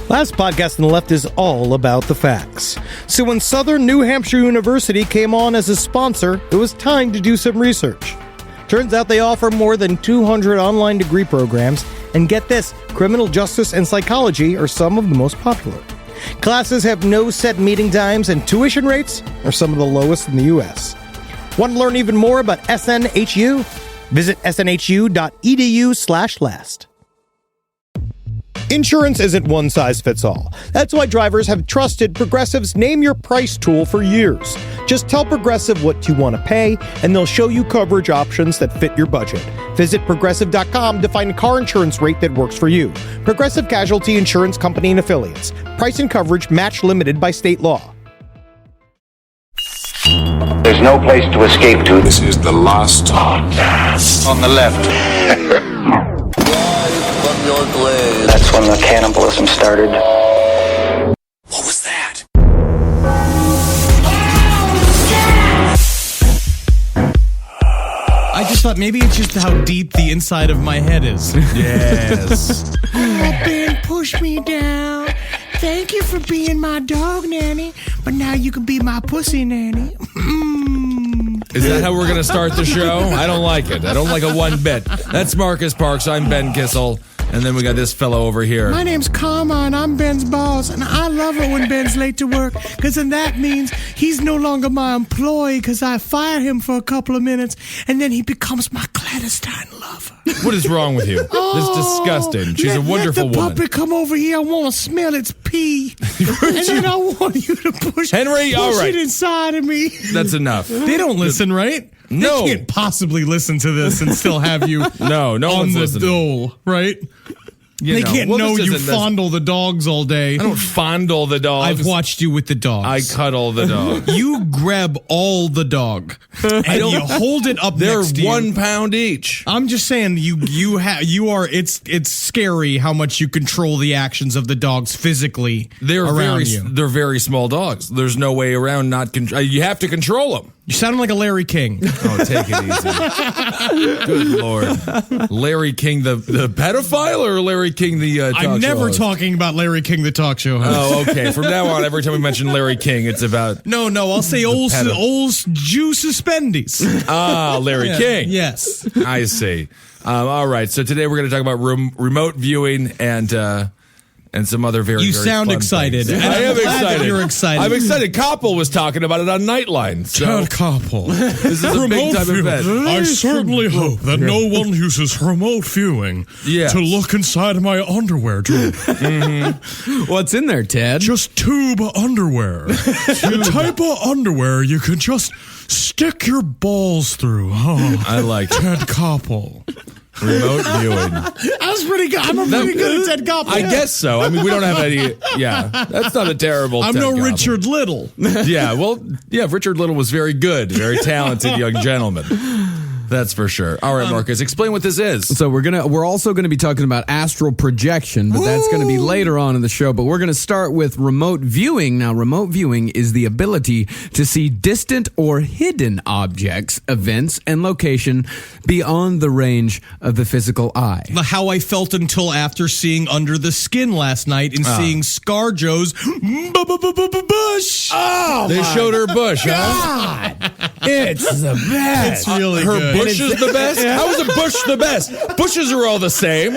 Last podcast on the left is all about the facts. So when Southern New Hampshire University came on as a sponsor, it was time to do some research. Turns out they offer more than 200 online degree programs, and get this, criminal justice and psychology are some of the most popular. Classes have no set meeting times, and tuition rates are some of the lowest in the U.S. Want to learn even more about SNHU? Visit snhu.edu/last. Insurance isn't one size fits all. That's why drivers have trusted Progressive's Name Your Price tool for years. Just tell Progressive what you want to pay, and they'll show you coverage options that fit your budget. Visit Progressive.com to find a car insurance rate that works for you. Progressive Casualty Insurance Company and Affiliates. Price and coverage match limited by state law. There's no place to escape to. This is the last podcast. On the left. That's when the cannibalism started. What was that? I just thought maybe it's just how deep the inside of my head is. Yes. Oh, Ben, push me down. Thank you for being my dog nanny, but now you can be my pussy nanny. Is that how we're going to start the show? I don't like it. I don't like it one bit. That's Marcus Parks. I'm Ben Kissel. And then we got this fellow over here. My name's Karma, and I'm Ben's boss, and I love it when Ben's late to work, because then that means he's no longer my employee, because I fire him for a couple of minutes, and then he becomes my clandestine lover. What is wrong with you? That's disgusting. She's a wonderful let the woman. puppy come over here. I want to smell its pee. And then I want you to push All right. it inside of me. That's enough. They don't listen, right? No. They can't possibly listen to this and still have you No on one's the listening. dole, right? They can't know this you isn't- fondle the dogs all day. I don't fondle the dogs. I've watched you with the dogs. I cuddle the dog. You grab all the dog and you hold it up They're next to you. 1 pound each. I'm just saying it's scary how much you control the actions of the dogs physically around you. They're very small dogs. There's no way around not control. You have to control them. You sound like a Larry King. Oh, take it easy. Good Lord. Larry King, the pedophile, or Larry King, the talk show I'm never host? talking about Larry King, the talk show host. Oh, okay. From now on, every time we mention Larry King, it's about... No, I'll say old Jew suspendies. Larry King. Yes. I see. All right. So today we're going to talk about remote viewing and some other very, You very sound fun excited. things. And I I'm am glad that excited. you're excited. I'm excited. Koppel was talking about it on Nightline. So Ted Koppel. this is a big time event. I certainly hope that no one uses remote viewing to look inside my underwear drawer. What's in there, Ted? Just tube underwear. The type of underwear you can just stick your balls through. Oh, I like it. Ted Koppel. Remote viewing. I was pretty good. I'm pretty good at Ted Koppel. I guess so. I mean, we don't have any... Yeah, that's not a terrible I'm Ted no Koppel. Richard Little. Richard Little was very good. Very talented young gentleman. That's for sure. All right, Marcus, explain what this is. So we're also gonna be talking about astral projection, but that's gonna be later on in the show. But we're gonna start with remote viewing. Now, remote viewing is the ability to see distant or hidden objects, events, and location beyond the range of the physical eye. How I felt until after seeing Under the Skin last night and seeing ScarJo's bush. Oh, They showed her bush, huh? God. It's the best. It's really Her good. bush is the best? How is a bush the best? Bushes are all the same.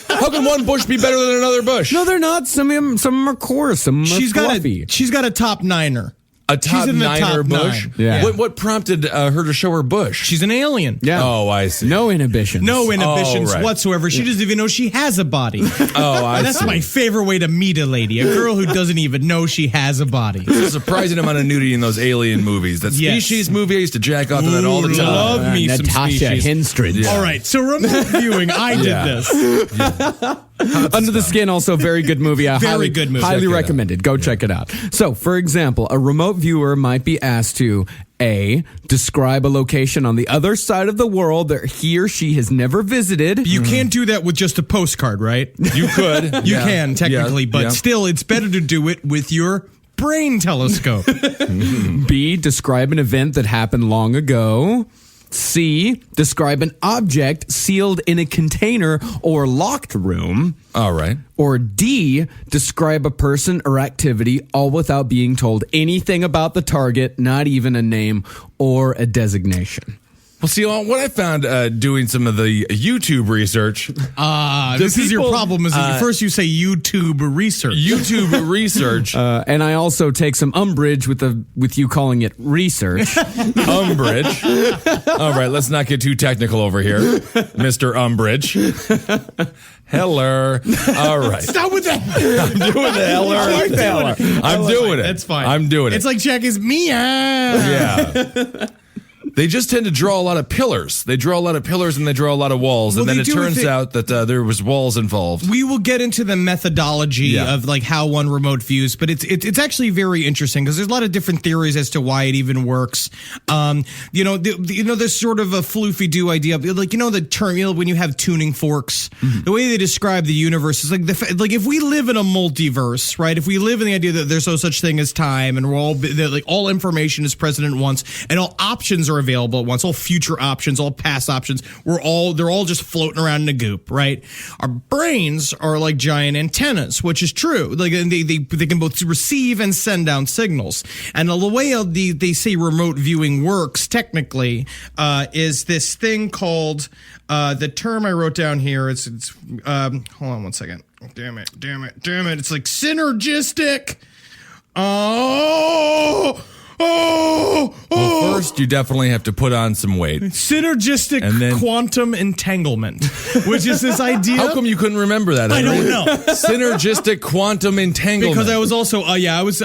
How can one bush be better than another bush? No, they're not. Some of them are coarse. Some of them are fluffy. She's got a top niner. A top She's in the niner top bush? nine. Yeah. What prompted her to show her bush? She's an alien. Yeah. Oh, I see. No inhibitions. No inhibitions right. whatsoever. She doesn't even know she has a body. Oh, I That's see. my favorite way to meet a lady. A girl who doesn't even know she has a body. There's a surprising amount of nudity in those alien movies. That Yes. Species movie, I used to jack off to that all the time. Love me some Natasha species. Henstridge. Yeah. All right, so remote viewing, I did Yeah. this. Under the Skin, also very good movie. Very good movie. Highly Check it recommended. Go check it out. So, for example, a remote viewer might be asked to A, describe a location on the other side of the world that he or she has never visited. You can't do that with just a postcard, right? You could. You can, technically, but still. still, it's better to do it with your brain telescope. B, describe an event that happened long ago. C, describe an object sealed in a container or locked room. All right. Or D, describe a person or activity all without being told anything about the target, not even a name or a designation. Well, see, what I found doing some of the YouTube research. This is your problem, is that first you say YouTube research. YouTube research. And I also take some umbrage with you calling it research. Umbrage. All right, let's not get too technical over here, Mr. Umbrage. Heller. All right. Stop with that. I'm doing the Heller. I'm doing it. That's fine. I'm doing it. It's like Jackie's meow. Yeah. They just tend to draw a lot of pillars. They draw a lot of pillars and they draw a lot of walls. Well, and then they it do turns if it- out that there was walls involved. We will get into the methodology Yeah. of like how one remote views, but it's actually very interesting because there's a lot of different theories as to why it even works. There's sort of a floofy-doo idea, like the term when you have tuning forks. Mm-hmm. The way they describe the universe is like if we live in a multiverse, right? If we live in the idea that there's no such thing as time, and all information is present at once, and all options are available at once, all future options, all past options, they're all just floating around in a goop, right? Our brains are like giant antennas, which is true. Like they can both receive and send down signals. And the way they say remote viewing works technically is this thing called the term I wrote down here. It's hold on one second. Damn it. It's like synergistic. Well, first, you definitely have to put on some weight. Synergistic And then- quantum entanglement, which is this idea. How come you couldn't remember that? I don't know. Synergistic quantum entanglement. Because I was also, I was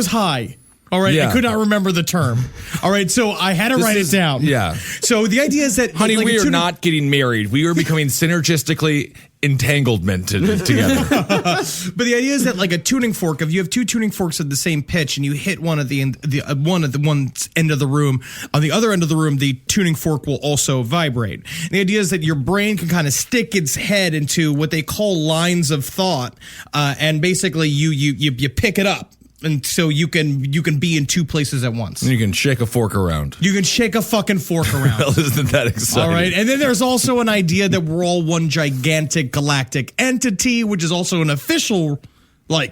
high. All right, Yeah. I could not remember the term. All right, so I had to write it down. Yeah. So the idea is that, Honey, like, we a are tuning- not getting married. We are becoming synergistically entanglemented together. But the idea is that, like a tuning fork, if you have two tuning forks at the same pitch and you hit one at one end of the room, on the other end of the room, the tuning fork will also vibrate. And the idea is that your brain can kind of stick its head into what they call lines of thought, and basically you pick it up. And so you can be in two places at once. You can shake a fork around. You can shake a fucking fork around. Well, isn't that exciting? All right. And then there's also an idea that we're all one gigantic galactic entity, which is also an official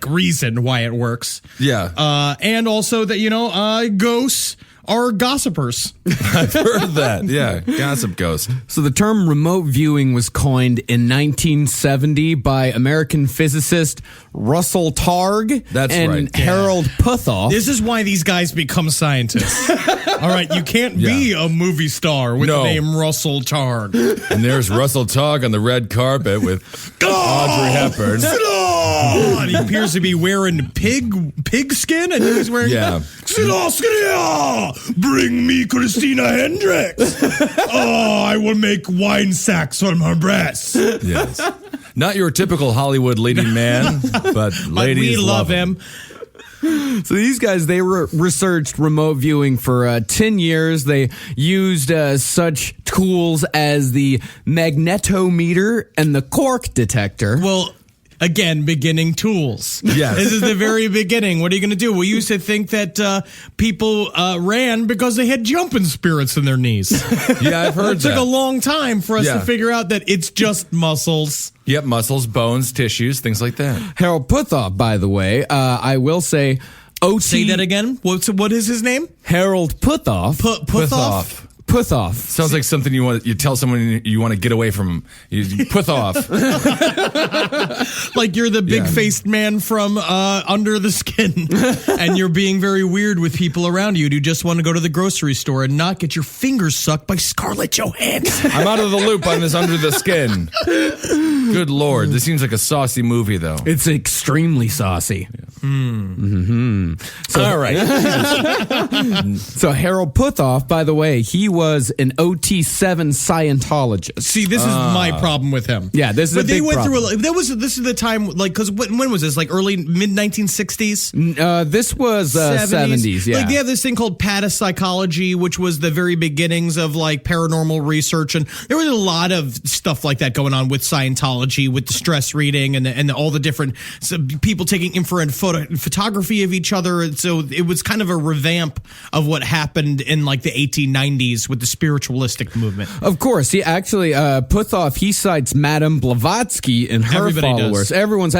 reason why it works. Yeah. And also that, ghosts are gossipers. I've heard that. Yeah. Gossip ghost. So the term remote viewing was coined in 1970 by American physicist Russell Targ That's and right. Harold Puthoff. This is why these guys become scientists. All right. You can't be a movie star with No. the name Russell Targ. And there's Russell Targ on the red carpet with Audrey Hepburn. And he appears to be wearing pig skin, and he's wearing Yeah. Bring me Christina Hendricks. I will make wine sacks from her breasts. Yes. Not your typical Hollywood leading man, but ladies we love him. So these guys, they researched remote viewing for 10 years. They used such tools as the magnetometer and the cork detector. Well, again, beginning tools. Yes. This is the very beginning. What are you going to do? We used to think that people ran because they had jumping spirits in their knees. Yeah, I've heard It took that. a long time for us Yeah. to figure out that it's just muscles. Yep, muscles, bones, tissues, things like that. Harold Puthoff, by the way, I will say OT. Say that again. What is his name? Harold Puthoff. Puthoff? Puthoff. Sounds like something you tell someone you want to get away from. You put off. Like you're the big-faced man from Under the Skin, and you're being very weird with people around you who just want to go to the grocery store and not get your fingers sucked by Scarlett Johansson. I'm out of the loop on this Under the Skin. Good Lord. This seems like a saucy movie, though. It's extremely saucy. So, all right. So Harold Puthoff, by the way, he was an OT7 Scientologist. See, this is my problem with him. Yeah, this is but a they big went problem. through. This is the time, because when was this? Like early mid 1960s. This was 70s, yeah. Like they have this thing called parapsychology, which was the very beginnings of like paranormal research, and there was a lot of stuff like that going on with Scientology, with the stress reading and all the different people taking infrared photos photography of each other. And so it was kind of a revamp of what happened in like the 1890s with the spiritualistic movement. Of course, he actually Puthoff. He cites Madame Blavatsky and her Everybody followers. does. Everyone's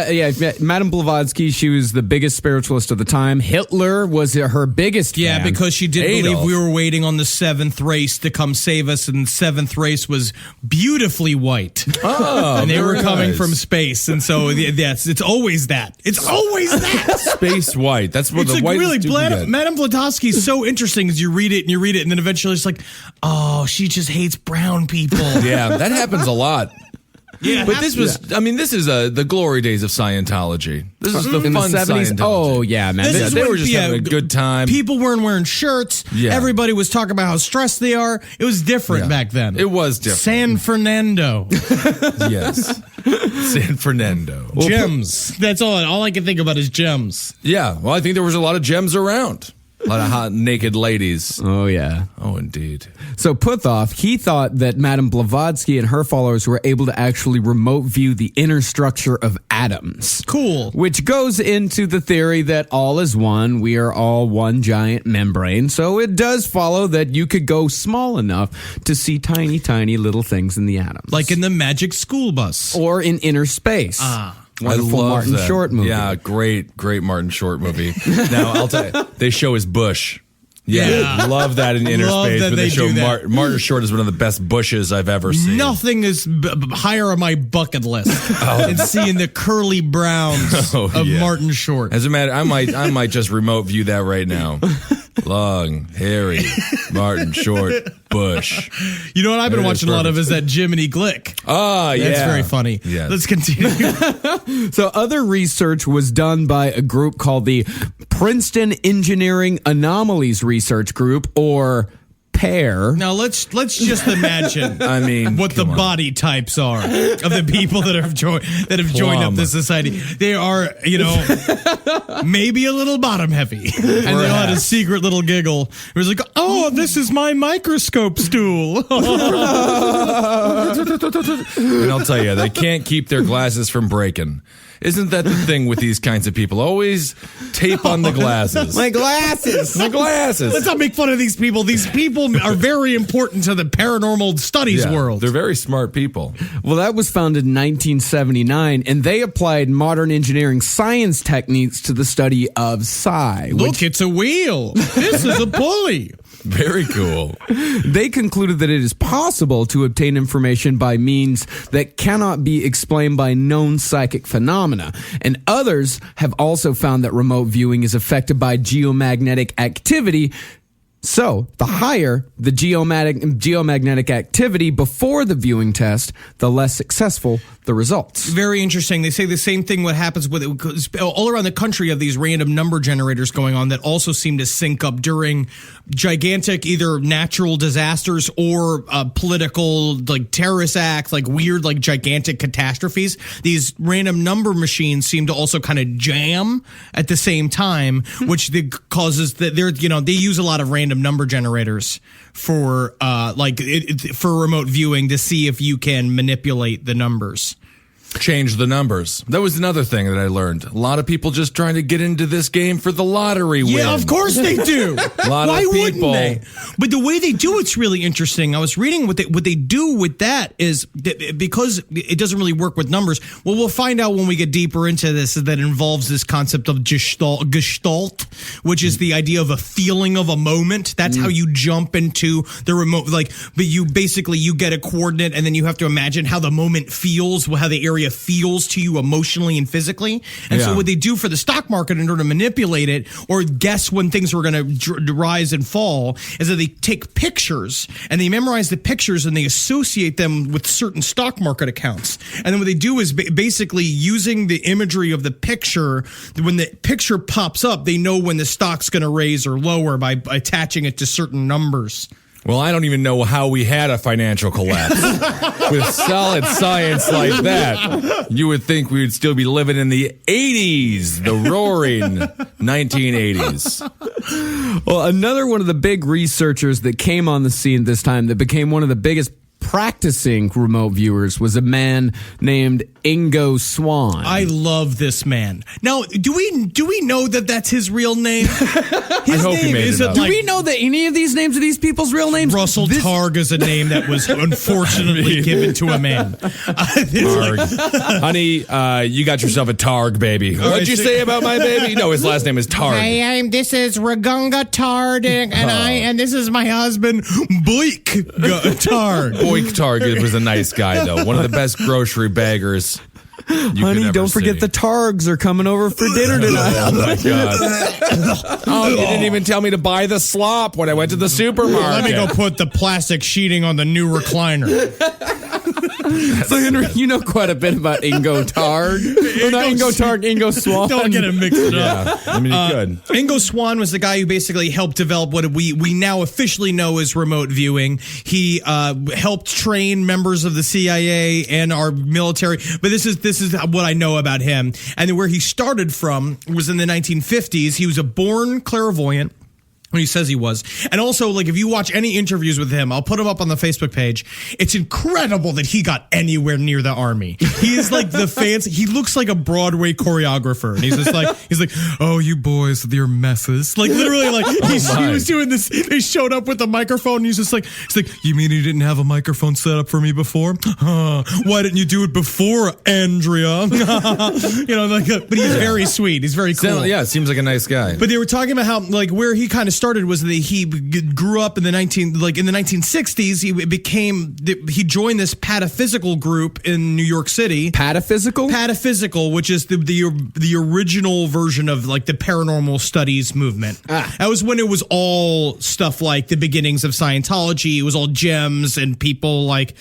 Madame Blavatsky. She was the biggest spiritualist of the time. Hitler was her biggest. Yeah, fan. because she did Adolf. believe we were waiting on the seventh race to come save us, and the seventh race was beautifully white. Oh, and they were very coming nice. from space, and so yes, it's always that. It's always that. Space white. That's what It's the like white really, dude you get. Madame Blavatsky is so interesting as you read it, and then eventually it's like, oh, she just hates brown people. Yeah, that happens a lot. Yeah, But this was, I mean, this is the glory days of Scientology. This is the in fun the 70s. Scientology. Oh yeah, man. This Yeah, is they when- were just having a good time. People weren't wearing shirts. Yeah. Everybody was talking about how stressed they are. It was different Yeah. back then. It was different. San Fernando. Yes. San Fernando. Gems. That's all I can think about is gems. Yeah, well, I think there was a lot of gems around. A lot of hot, naked ladies. Oh yeah. Oh, indeed. So Puthoff, he thought that Madame Blavatsky and her followers were able to actually remote view the inner structure of atoms. Cool. Which goes into the theory that all is one. We are all one giant membrane. So it does follow that you could go small enough to see tiny, tiny little things in the atoms. Like in the Magic School Bus. or in inner space. Wonderful I love Martin that. Short movie. Yeah, great Martin Short movie. Now, I'll tell you, they show his bush. Yeah. Love that in inner Love space. that But they they show do that. Martin Short is one of the best bushes I've ever seen. Nothing is higher on my bucket list than seeing the curly browns Oh, of yeah. Martin Short. As a matter, I might just remote view that right now. Long, hairy, Martin Short, bush. You know what I've been There it is, watching a lot of perfect. is that Jiminy Glick. Ah, yeah. That's very funny. Yeah. Let's continue. So other research was done by a group called the Princeton Engineering Anomalies Research Group, or PAIR. Now let's just imagine I mean, what the come on. body types are of the people that have joined up Plum. this society. They are, maybe a little bottom heavy, and they all had a secret little giggle. It was like, "Oh, this is my microscope stool." And I'll tell you, they can't keep their glasses from breaking. Isn't that the thing with these kinds of people? Always tape on the glasses. My glasses. My glasses. Let's not make fun of these people. These people are very important to the paranormal studies Yeah, world. They're very smart people. Well, that was founded in 1979, and they applied modern engineering science techniques to the study of psi. Look, it's a wheel. This is a pulley. Very cool. They concluded that it is possible to obtain information by means that cannot be explained by known psychic phenomena. And others have also found that remote viewing is affected by geomagnetic activity. So, the higher the geomagnetic activity before the viewing test, the less successful the results. Very interesting. They say the same thing. What happens with it, 'cause all around the country of these random number generators going on that also seem to sync up during gigantic either natural disasters or political, like terrorist acts, like weird, like gigantic catastrophes. These random number machines seem to also kind of jam at the same time, which causes that they use a lot of random number generators for for remote viewing to see if you can manipulate the numbers. Change the numbers. That was another thing that I learned. A lot of people just trying to get into this game for the lottery win. Yeah, of course they do. Lot of Why wouldn't people. they? But the way they do it's really interesting. I was reading what they do with that is because it doesn't really work with numbers. Well, we'll find out when we get deeper into this. That involves this concept of gestalt, which is the idea of a feeling of a moment. That's how you jump into the remote. But you get a coordinate, and then you have to imagine how the moment feels, how the area feels to you emotionally and physically. And so Yeah. what they do for the stock market in order to manipulate it or guess when things were going to rise and fall is that they take pictures and they memorize the pictures and they associate them with certain stock market accounts. And then what they do is basically using the imagery of the picture, when the picture pops up, they know when the stock's going to raise or lower by attaching it to certain numbers. Well, I don't even know how we had a financial collapse. With solid science like that, you would think we would still be living in the 80s, the roaring 1980s. Well, another one of the big researchers that came on the scene this time that became one of the biggest practicing remote viewers was a man named Ingo Swann. I love this man. Now, do we know that that's his real name? His hope he made it up. Do we know that any of these names are these people's real names? Russell Targ is a name that was unfortunately given to a man. Targ. Honey, you got yourself a Targ, baby. What'd you say about my baby? No, his last name is Targ. This is Ragunga Tard, and this is my husband, Boik Targ. Boik Targ was a nice guy, though. One of the best grocery baggers. Honey, don't forget the Targs are coming over for dinner tonight. Oh, my God. Oh, you didn't even tell me to buy the slop when I went to the supermarket. Let me go put the plastic sheeting on the new recliner. So, Henry, you know quite a bit about Ingo Targ. Not Ingo Targ, Ingo Swann. Don't get it mixed up. I mean, you could. Ingo Swann was the guy who basically helped develop what we now officially know as remote viewing. He helped train members of the CIA and our military. But this is what I know about him. And then where he started from was in the 1950s. He was a born clairvoyant. He says he was. And also, like, if you watch any interviews with him, I'll put him up on the Facebook page. It's incredible that he got anywhere near the army. He is like the fancy. He looks like a Broadway choreographer. And he's just like, oh, you boys with your messes. Like, literally, like, he was doing this. They showed up with a microphone. And he's like, you mean you didn't have a microphone set up for me before? Why didn't you do it before, Andrea? But he's very sweet. He's very cool. Yeah, seems like a nice guy. But they were talking about how, like, where he kind of started was that he grew up in the 1960s. He joined this pataphysical group in New York City. Pataphysical, which is the original version of like the paranormal studies movement. That was when it was all stuff like the beginnings of Scientology. It was all gems and people like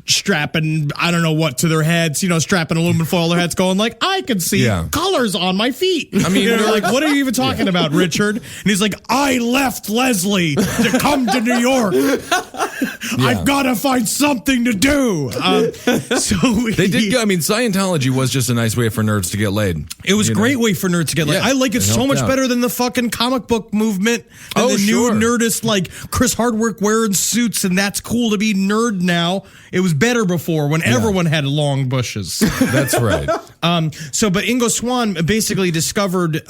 strapping I don't know what to their heads, strapping aluminum foil on their heads, going like, I can see colors on my feet. I mean, they're like, what are you even talking about, Richard? And he's like, I left Leslie to come to New York. I've got to find something to do. They did. I mean, Scientology was just a nice way for nerds to get laid. It was a great way for nerds to get laid. I like it so much better than the fucking comic book movement. And the new nerdist, like Chris Hardwick wearing suits, and that's cool to be nerd now. It was better before when everyone had long bushes. That's right. But Ingo Swann basically discovered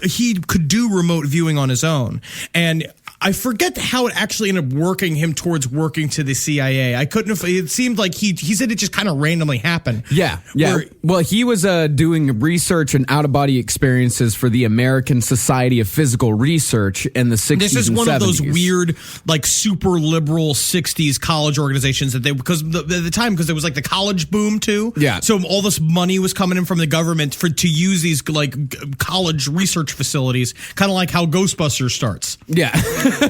he could do remote viewing on his own. And I forget how it actually ended up working him towards working to the CIA. It seemed like he said it just kind of randomly happened. Yeah. Well, he was doing research and out-of-body experiences for the American Society of Physical Research in the 60s and 70s. This is one of those weird, like, super liberal 60s college organizations that because there was like the college boom too. Yeah. So all this money was coming in from the government to use these like college research facilities, kind of like how Ghostbusters starts. Yeah.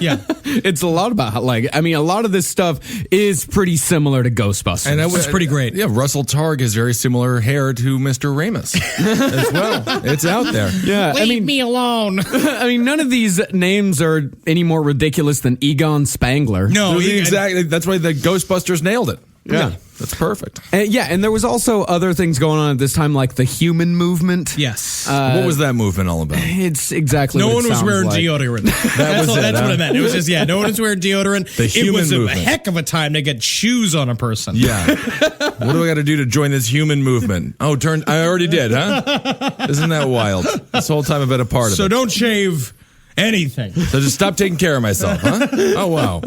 Yeah. It's a lot about a lot of this stuff is pretty similar to Ghostbusters. And it's pretty great. Yeah, Russell Targ has very similar hair to Mr. Ramus as well. It's out there. Yeah. Leave me alone. None of these names are any more ridiculous than Egon Spangler. No, exactly. That's why the Ghostbusters nailed it. Yeah. That's perfect. And there was also other things going on at this time, like the human movement. Yes. What was that movement all about? It's exactly no what it one was wearing like. deodorant. That's what I meant. It was just, no one was wearing deodorant. The human movement. It was movement. a heck of a time to get shoes on a person. Yeah. What do I got to do to join this human movement? I already did, huh? Isn't that wild? This whole time I've been a part of it. So don't shave anything. So just stop taking care of myself, huh? Oh, wow.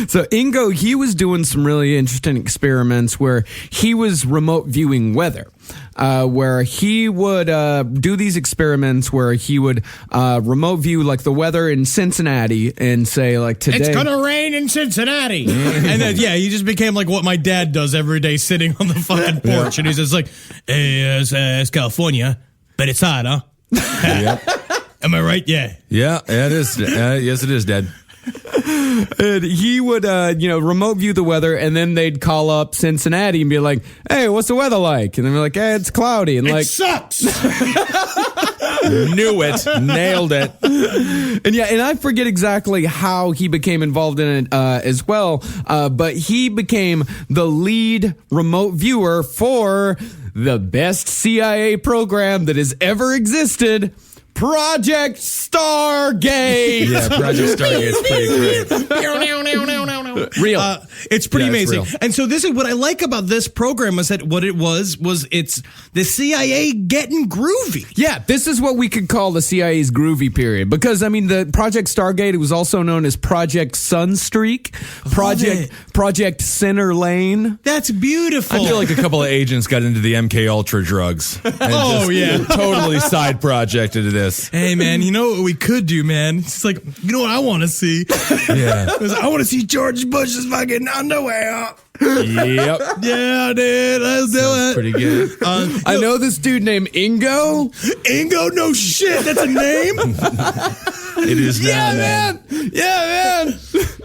So Ingo, he was doing some really interesting experiments where he was remote viewing weather. Where he would do these experiments where he would remote view like the weather in Cincinnati and say like today it's gonna rain in Cincinnati. And then he just became like what my dad does every day, sitting on the fucking porch, and he's just like, hey, it's California, but it's hot, huh? Am I right? Yeah. Yeah, it is. Yes, it is, Dad. And he would, remote view the weather, and then they'd call up Cincinnati and be like, "Hey, what's the weather like?" And then we're like, "Hey, it's cloudy." And it sucks. Knew it, nailed it. And I forget exactly how he became involved in it as well, but he became the lead remote viewer for the best CIA program that has ever existed. Project Stargate. Yeah, Project Stargate's pretty great. Real. It's pretty Yeah, it's amazing. real. And so this is what I like about this program is that what it was it's the CIA getting groovy. Yeah, this is what we could call the CIA's groovy period. Because, I mean, the Project Stargate, it was also known as Project Sunstreak, Project Center Lane. That's beautiful. I feel like a couple of agents got into the MK Ultra drugs. And totally side projected to this. Hey man, you know what we could do, man? It's like, you know what I want to see? Yeah. I want to see George Bush's fucking underwear. Yep. Yeah, dude, let's do it. Pretty good. I know this dude named Ingo. Ingo, no shit, that's a name. It is now, man. Yeah, man.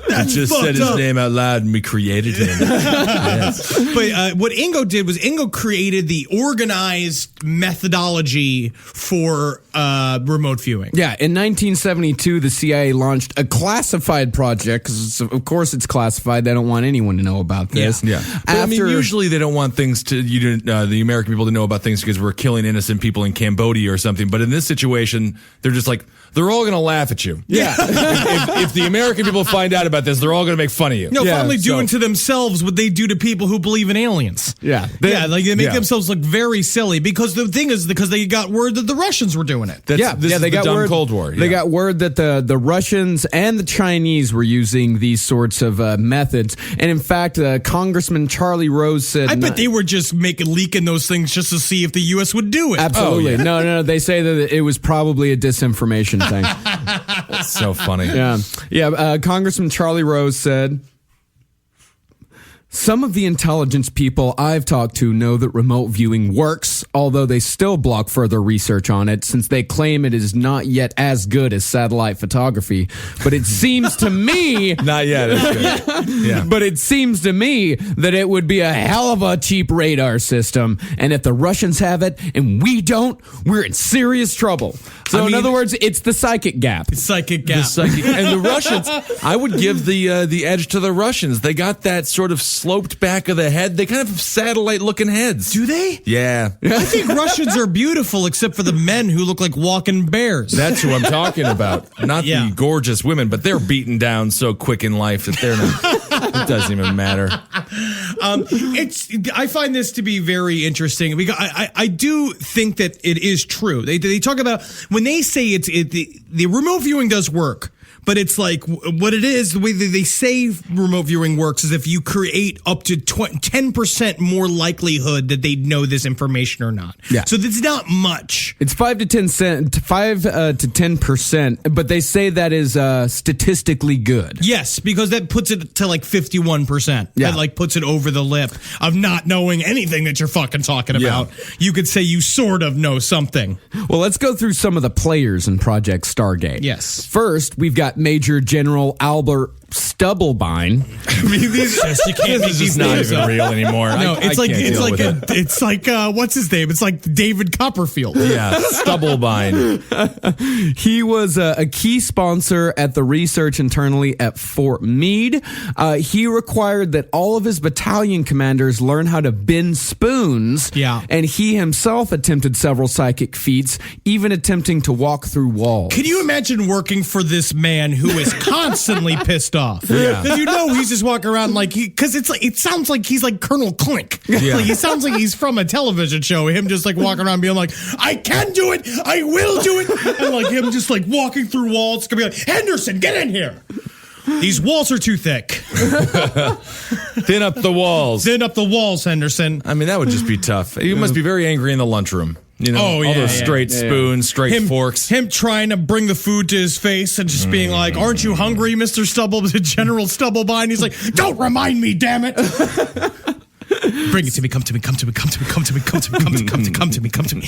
I just said his name out loud and we created him. Yes. But what Ingo did was Ingo created the organized methodology for remote viewing. Yeah, in 1972, the CIA launched a classified project, because of course it's classified. They don't want anyone to know about this. Yeah. But I mean, usually they don't want things to the American people to know about things because we're killing innocent people in Cambodia or something. But in this situation, they're just like, they're all going to laugh at you. Yeah. if the American people find out about this, they're all going to make fun of you. No, Yeah, finally doing to themselves what they do to people who believe in aliens. Yeah. Like they make themselves look very silly because the thing is because they got word that the Russians were doing it. This they is the got dumb word. Cold War. They got word that the Russians and the Chinese were using these sorts of methods, and in fact, Congressman Charlie Rose said, I bet they were just leaking those things just to see if the U.S. would do it. Absolutely. Oh, yeah. No. They say that it was probably a disinformation thing. That's so funny. Yeah. Congressman Charlie Rose said, some of the intelligence people I've talked to know that remote viewing works, although they still block further research on it since they claim it is not yet as good as satellite photography. But it seems to me... Not yet. It's good. Yeah. But it seems to me that it would be a hell of a cheap radar system. And if the Russians have it and we don't, we're in serious trouble. So in other words, it's the psychic gap. Psychic gap. And the Russians, I would give the edge to the Russians. They got that sort of sloped back of the head. They kind of have satellite-looking heads. Do they? Yeah. I think Russians are beautiful except for the men who look like walking bears. That's who I'm talking about. Not the gorgeous women, but they're beaten down so quick in life that they're not. It doesn't even matter. I find this to be very interesting because I do think that it is true. They talk about when they say the remote viewing does work. But it's like what it is, the way that they say remote viewing works is if you create up to 10% more likelihood that they know this information or not. Yeah. So that's not much. It's 5 to 10%, but they say that is statistically good. Yes, because that puts it to like 51%. Yeah. That like puts it over the lip of not knowing anything that you're fucking talking about. You could say you sort of know something. Well, let's go through some of the players in Project Stargate. Yes. First, we've got Major General Albert Stubblebine. I mean, you can't make This these is not names even up. real anymore. No, it's like it. what's his name? It's like David Copperfield. Yeah, Stubblebine. He was a key sponsor at the research internally at Fort Meade. He required that all of his battalion commanders learn how to bend spoons. Yeah. And he himself attempted several psychic feats, even attempting to walk through walls. Can you imagine working for this man who is constantly pissed off? Yeah. Because he's just walking around because it sounds like he's like Colonel Clink. Yeah. Like he sounds like he's from a television show. Him just like walking around being like, I can do it, I will do it, and like him just like walking through walls. Gonna be like, Henderson, get in here. These walls are too thick. Thin up the walls. Thin up the walls, Henderson. I mean, that would just be tough. You must be very angry in the lunchroom. You know, all those straight spoons, straight forks. Him trying to bring the food to his face and just being like, aren't you hungry, Mr. General Stubblebine? He's like, don't remind me, damn it. Bring it to me, come to me, come to me, come to me, come to me, come to me, come to me, come to me, come to me, come to me.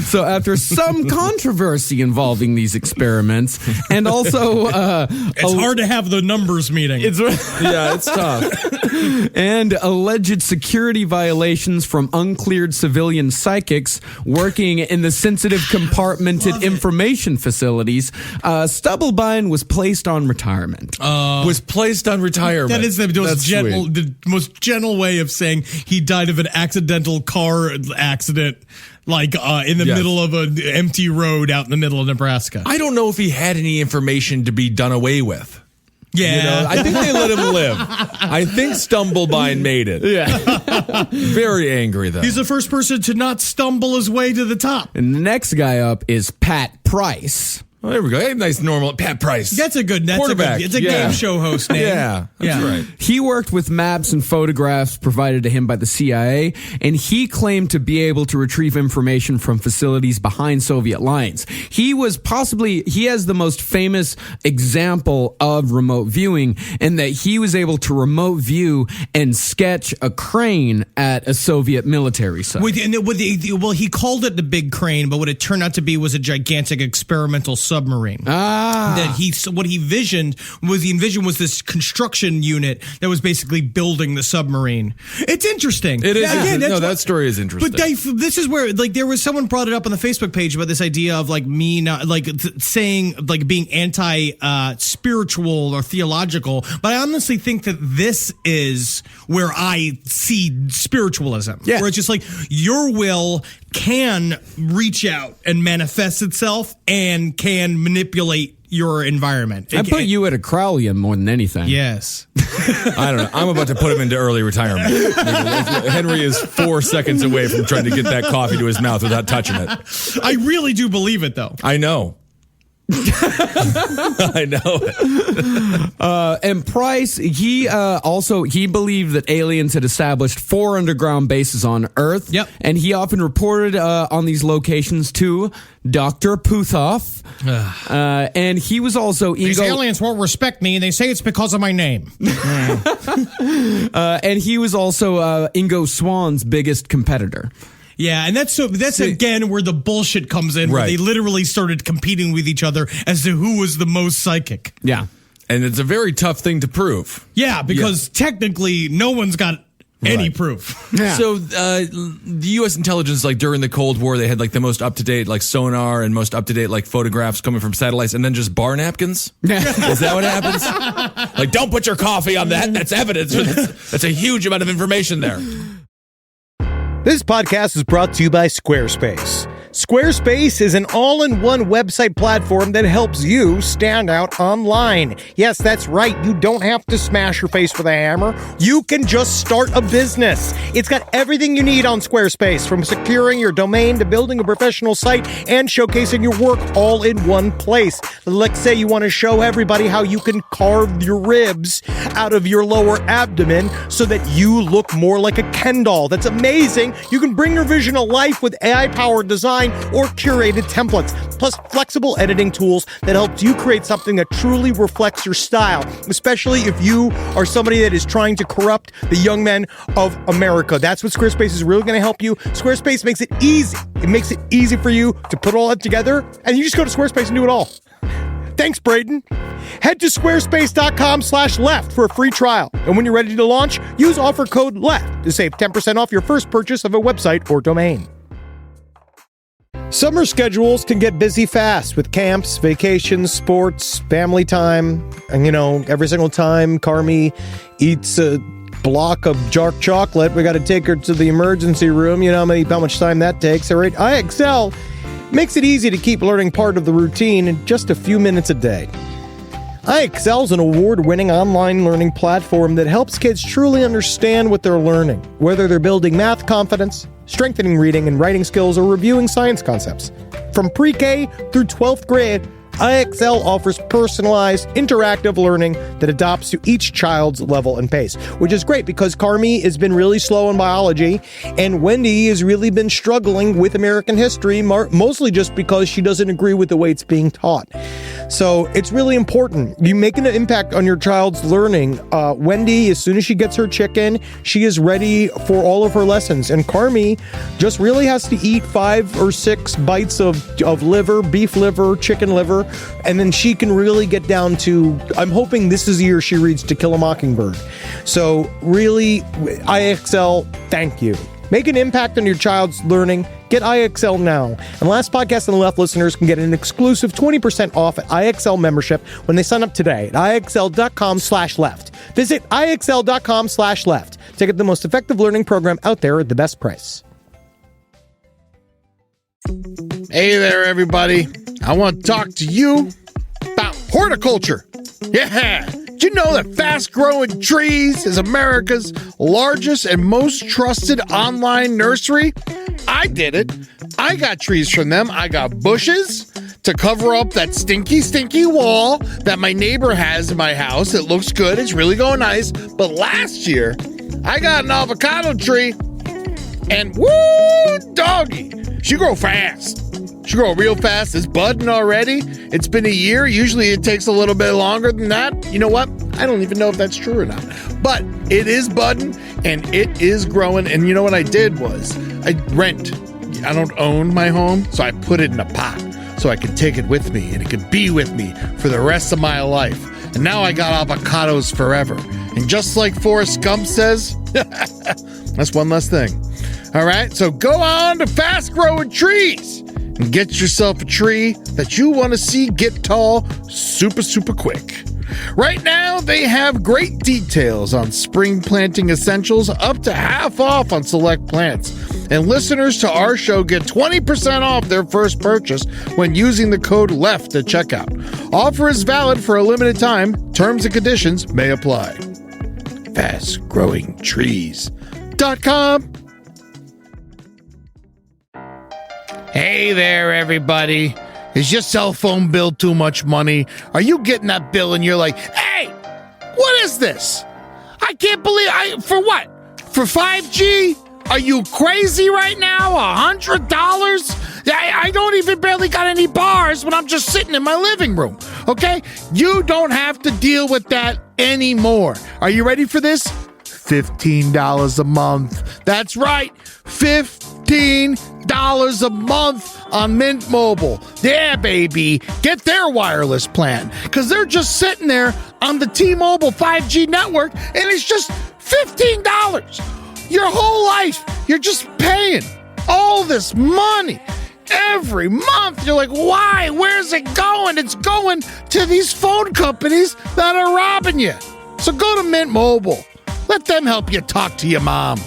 So after some controversy involving these experiments, and also it's hard to have the numbers meeting. Yeah, it's tough. And alleged security violations from uncleared civilian psychics working in the sensitive compartmented information facilities, Stubblebine was placed on retirement. Was placed on retirement. That is the most gentle way of saying he died of an accidental car accident, like in the middle of an empty road out in the middle of Nebraska. I don't know if he had any information to be done away with. Yeah. You know, I think they let him live. I think Stumblebine made it. Yeah. Very angry, though. He's the first person to not stumble his way to the top. And the next guy up is Pat Price. Oh, there we go. Hey, nice normal Pat Price. That's a good Quarterback. It's a game show host name. Yeah, that's right. He worked with maps and photographs provided to him by the CIA, and he claimed to be able to retrieve information from facilities behind Soviet lines. He has the most famous example of remote viewing, in that he was able to remote view and sketch a crane at a Soviet military site. He called it the big crane, but what it turned out to be was a gigantic experimental submarine. What he envisioned was this construction unit that was basically building the submarine. It's interesting. It is. That story is interesting. But this is where, like, there was someone brought it up on the Facebook page about this idea of, like, me not, like, saying, like, being anti-spiritual or theological. But I honestly think that this is where I see spiritualism. Yeah. Where it's just like your will can reach out and manifest itself and can manipulate your environment. I put you at a Crowley more than anything. Yes. I don't know. I'm about to put him into early retirement. Henry is 4 seconds away from trying to get that coffee to his mouth without touching it. I really do believe it, though. I know. I know. And Price, he believed that aliens had established 4 underground bases on Earth. Yep. And he often reported on these locations to Dr. Puthoff. And he was also These aliens won't respect me, and they say it's because of my name. And he was also Ingo Swann's biggest competitor. Yeah, and that's again where the bullshit comes in, where Right. they literally started competing with each other as to who was the most psychic. Yeah. And it's a very tough thing to prove. Yeah, because technically no one's got any Right. proof. Yeah. So the U.S. intelligence, like during the Cold War, they had like the most up-to-date like sonar and most up-to-date like photographs coming from satellites, and then just bar napkins. Is that what happens? Like, don't put your coffee on that. That's evidence. That's a huge amount of information there. This podcast is brought to you by Squarespace. Squarespace is an all-in-one website platform that helps you stand out online. Yes, that's right. You don't have to smash your face with a hammer. You can just start a business. It's got everything you need on Squarespace, from securing your domain to building a professional site and showcasing your work all in one place. Let's say you want to show everybody how you can carve your ribs out of your lower abdomen so that you look more like a Ken doll. That's amazing. You can bring your vision to life with AI-powered design or curated templates, plus flexible editing tools that helps you create something that truly reflects your style, especially if you are somebody that is trying to corrupt the young men of America. That's what Squarespace is really going to help you. Squarespace makes it easy. It makes it easy for you to put all that together, and you just go to Squarespace and do it all. Thanks, Braden. Head to squarespace.com/left for a free trial. And when you're ready to launch, use offer code LEFT to save 10% off your first purchase of a website or domain. Summer schedules can get busy fast with camps, vacations, sports, family time. And, every single time Carmi eats a block of dark chocolate, we got to take her to the emergency room. You know how much time that takes. All right, IXL makes it easy to keep learning part of the routine in just a few minutes a day. IXL is an award-winning online learning platform that helps kids truly understand what they're learning, whether they're building math confidence, strengthening reading and writing skills, or reviewing science concepts. From pre-K through 12th grade, IXL offers personalized, interactive learning that adapts to each child's level and pace, which is great because Carmi has been really slow in biology, and Wendy has really been struggling with American history, mostly just because she doesn't agree with the way it's being taught. So it's really important. You make an impact on your child's learning. Wendy, as soon as she gets her chicken, she is ready for all of her lessons. And Carmi just really has to eat 5 or 6 bites of liver, beef liver, chicken liver, and then she can really get down to, I'm hoping this is the year she reads To Kill a Mockingbird. So really, IXL, thank you. Make an impact on your child's learning. Get IXL now. And Last Podcast on the Left listeners can get an exclusive 20% off at IXL membership when they sign up today at IXL.com/left. Visit IXL.com/left. to get the most effective learning program out there at the best price. Hey there, everybody. I want to talk to you about horticulture. Yeah. Did you know that Fast Growing Trees is America's largest and most trusted online nursery? I did it. I got trees from them. I got bushes to cover up that stinky wall that my neighbor has in my house. It looks good. It's really going nice. But last year, I got an avocado tree, and woo, doggy, she grow fast. She grow real fast. It's budding already. It's been a year. Usually it takes a little bit longer than that. You know what? I don't even know if that's true or not. But it is budding, and it is growing. And you know what I did was I rent. I don't own my home, so I put it in a pot so I could take it with me, and it could be with me for the rest of my life. And now I got avocados forever. And just like Forrest Gump says, that's one less thing. All right, so go on to Fast Growing Trees and get yourself a tree that you want to see get tall super quick. Right now, they have great details on spring planting essentials, up to half off on select plants. And listeners to our show get 20% off their first purchase when using the code LEFT at checkout. Offer is valid for a limited time. Terms and conditions may apply. FastGrowingTrees.com. Hey there, everybody. Is your cell phone bill too much money? Are you getting that bill and you're like, hey, what is this? I can't believe for what? For 5G? Are you crazy right now? $100? I don't even barely got any bars when I'm just sitting in my living room. Okay? You don't have to deal with that anymore. Are you ready for this? $15 a month. That's right. $15 a month on Mint Mobile. Yeah, baby. Get their wireless plan. Because they're just sitting there on the T-Mobile 5G network, and it's just $15. Your whole life, you're just paying all this money every month. You're like, why? Where's it going? It's going to these phone companies that are robbing you. So go to Mint Mobile. Let them help you talk to your mom.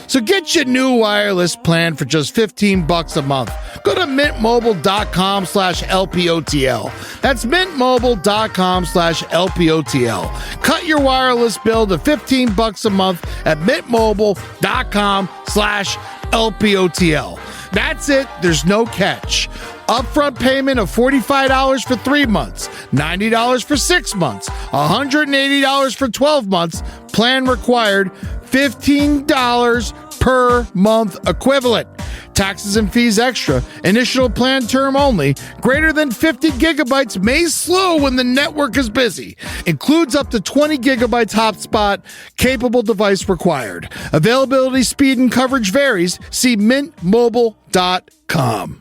So get your new wireless plan for just $15 a month. Go to mintmobile.com/LPOTL. That's mintmobile.com/LPOTL. Cut your wireless bill to $15 a month at mintmobile.com/LPOTL. That's it. There's no catch. Upfront payment of $45 for 3 months, $90 for 6 months, $180 for 12 months. Plan required, $15 per month equivalent. Taxes and fees extra. Initial plan term only. Greater than 50 gigabytes may slow when the network is busy. Includes up to 20 gigabytes hotspot. Capable device required. Availability, speed, and coverage varies. See mintmobile.com.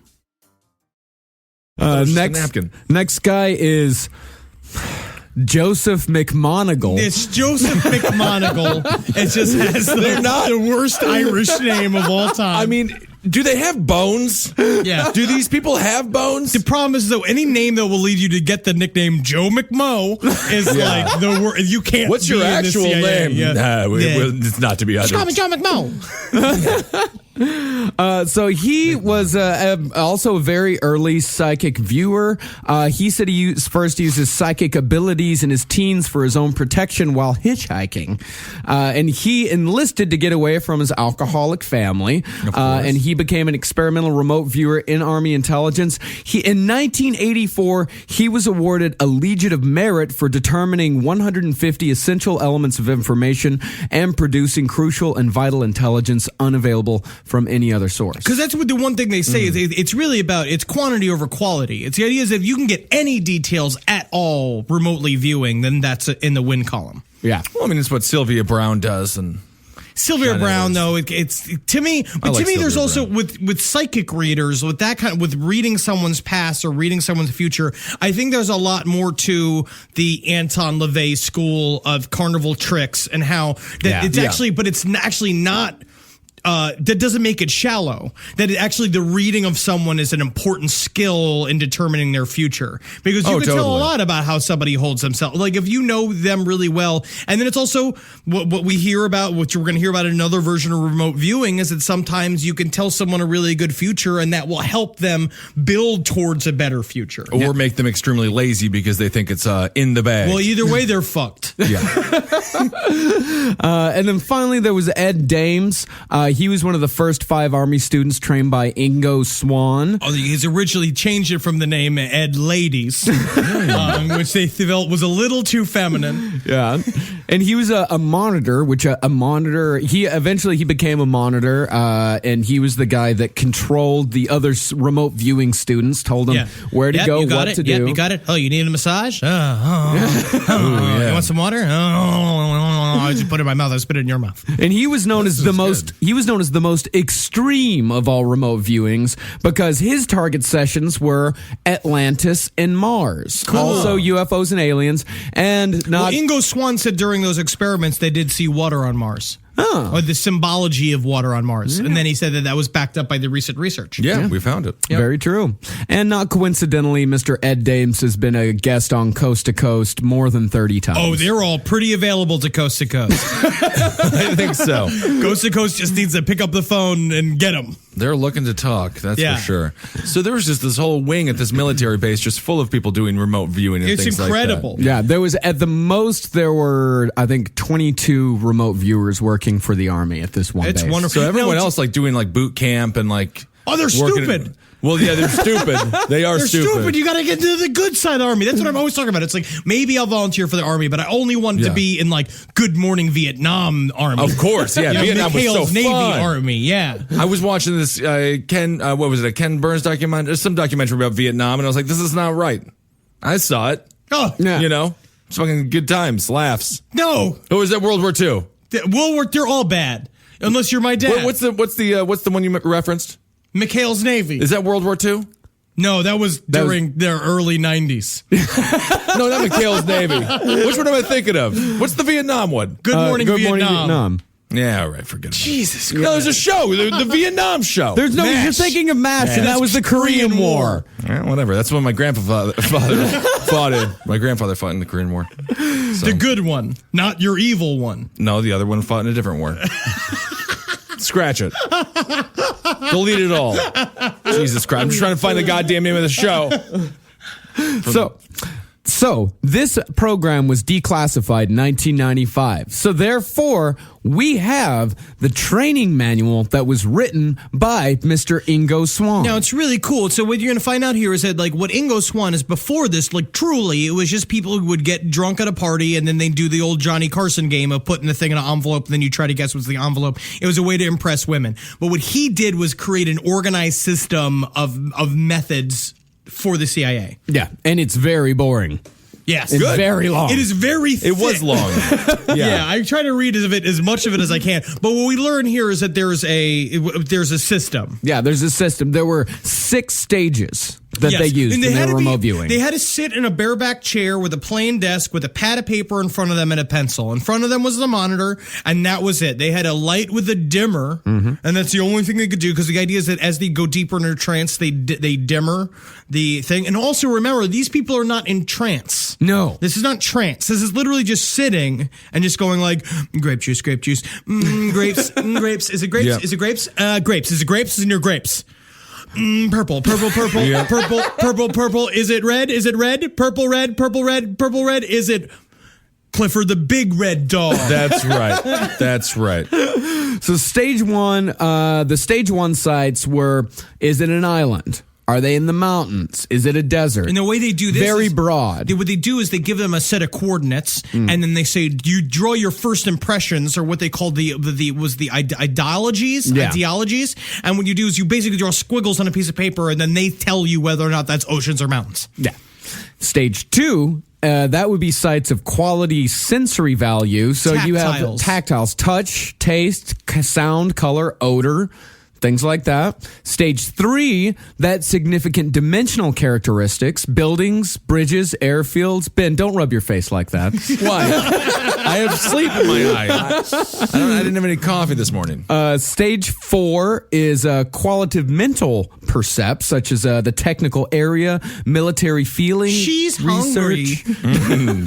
Next guy is Joseph McMoneagle. It's Joseph McMoneagle. It just has the worst Irish name of all time. I mean, do they have bones? Yeah. Do these people have bones? The problem is, though, any name that will lead you to get the nickname Joe McMo is like the word. You can't. What's your actual name? Yeah. It's not to be uttered. Call me Joe McMo. So he was also a very early psychic viewer. He said he first used his psychic abilities in his teens for his own protection while hitchhiking. And he enlisted to get away from his alcoholic family. And he became an experimental remote viewer in Army intelligence. In 1984, he was awarded a Legion of Merit for determining 150 essential elements of information and producing crucial and vital intelligence unavailable from any other source. Because that's what the one thing they say is it's really about, it's quantity over quality. It's the idea is that if you can get any details at all remotely viewing, then that's in the win column. Yeah. Well, I mean, it's what Sylvia Brown does, and Sylvia Brown, though, it's to me. But to me, there's also with psychic readers, with that kind of, with reading someone's past or reading someone's future. I think there's a lot more to the Anton LaVey school of carnival tricks and how that it's actually, but it's actually not that doesn't make it shallow. That actually the reading of someone is an important skill in determining their future, because you can tell a lot about how somebody holds themselves. Like if you know them really well, and then it's also what we hear about, what we're going to hear about in another version of remote viewing, is that sometimes you can tell someone a really good future, and that will help them build towards a better future, or make them extremely lazy because they think it's in the bag. Well, either way, they're fucked. Yeah. And then finally, there was Ed Dames. He was one of the first 5 Army students trained by Ingo Swann. Oh, he's originally changed it from the name Ed Ladies, which they felt was a little too feminine. Yeah. And he was a monitor, he eventually became a monitor, and he was the guy that controlled the other remote viewing students, told them where to go, what to do. Yep, you got it. Oh, you need a massage? You want some water? I just put it in my mouth. I spit it in your mouth. And he was known as the most extreme of all remote viewings because his target sessions were Atlantis and Mars. Cool. Also UFOs and aliens. And Ingo Swann said during those experiments they did see water on Mars. Oh. Or the symbology of water on Mars. And then he said that was backed up by the recent research. Yeah, we found it. Yep. Very true. And not coincidentally, Mr. Ed Dames has been a guest on Coast to Coast more than 30 times. Oh, they're all pretty available to Coast to Coast. I think so. Coast to Coast just needs to pick up the phone and get them. They're looking to talk, that's for sure. So there was just this whole wing at this military base just full of people doing remote viewing and things incredible. like that. Yeah, there was at the most, there were, I think, 22 remote viewers working for the Army at this one base. It's wonderful. So everyone else like doing like boot camp and like... Oh, they're stupid. Well, yeah, they're stupid. They are They're stupid. You got to get to the good side of the Army. That's what I'm always talking about. It's like, maybe I'll volunteer for the Army, but I only wanted to be in like Good Morning Vietnam Army. Of course, yeah. Vietnam was so McHale's Navy fun. Army, yeah. I was watching this Ken Burns documentary, some documentary about Vietnam, and I was like, this is not right. I saw it. Oh, You know, it's fucking good times, laughs. No. Or was that World War II? They're all bad. Unless you're my dad. What's the one you referenced? McHale's Navy. Is that World War II? No, that was during their early 90s. No, not McHale's Navy. Which one am I thinking of? What's the Vietnam one? Good Morning Vietnam. Yeah, all right, forget it. Jesus Christ. No, there's a show, the Vietnam show. There's no, you're thinking of MASH, and that was the Korean War. Yeah, whatever. That's when my grandfather fought in. My grandfather fought in the Korean War. So. The good one, not your evil one. No, the other one fought in a different war. Scratch it. Delete it all. Jesus Christ. I'm just trying to find the goddamn name of the show. So this program was declassified in 1995. So therefore, we have the training manual that was written by Mr. Ingo Swann. Now, it's really cool. So what you're going to find out here is that, like, what Ingo Swann is before this, like, truly, it was just people who would get drunk at a party and then they do the old Johnny Carson game of putting the thing in an envelope and then you try to guess what's the envelope. It was a way to impress women. But what he did was create an organized system of methods for the CIA. Yeah, and it's very boring. Yes. It's very long. It is very thick. It was long. Yeah, I try to read as much of it as I can. But what we learn here is that there's a system. Yeah, there's a system. There were 6 stages that they used in their remote viewing. They had to sit in a bareback chair with a plain desk with a pad of paper in front of them and a pencil. In front of them was the monitor, and that was it. They had a light with a dimmer, and that's the only thing they could do, because the idea is that as they go deeper into trance, they dimmer the thing. And also remember, these people are not in trance. No. This is not trance. This is literally just sitting and just going like, grape juice, grapes, grapes. Is it grapes? Yeah. Is it grapes? Grapes. Is it grapes? Is it near grapes? Purple. Yeah. Purple. Is it red? Is it red? Purple, red. Is it Clifford the Big Red Dog? That's right. So stage 1, the stage 1 sites were, is it an island? Are they in the mountains? Is it a desert? And the way they do this very is, broad. What they do is they give them a set of coordinates, and then they say you draw your first impressions, or what they called the ideologies. Yeah. Ideologies. And what you do is you basically draw squiggles on a piece of paper, and then they tell you whether or not that's oceans or mountains. Yeah. Stage 2, that would be sites of quality sensory value. So you have Tactiles. tactiles, touch, taste, sound, color, odor, Things like that. Stage 3, that significant dimensional characteristics, buildings, bridges, airfields. Ben, don't rub your face like that. Why? I have sleep in my eye. I didn't have any coffee this morning. Stage 4 is qualitative mental percepts, such as the technical area, military feeling, She's research. hungry.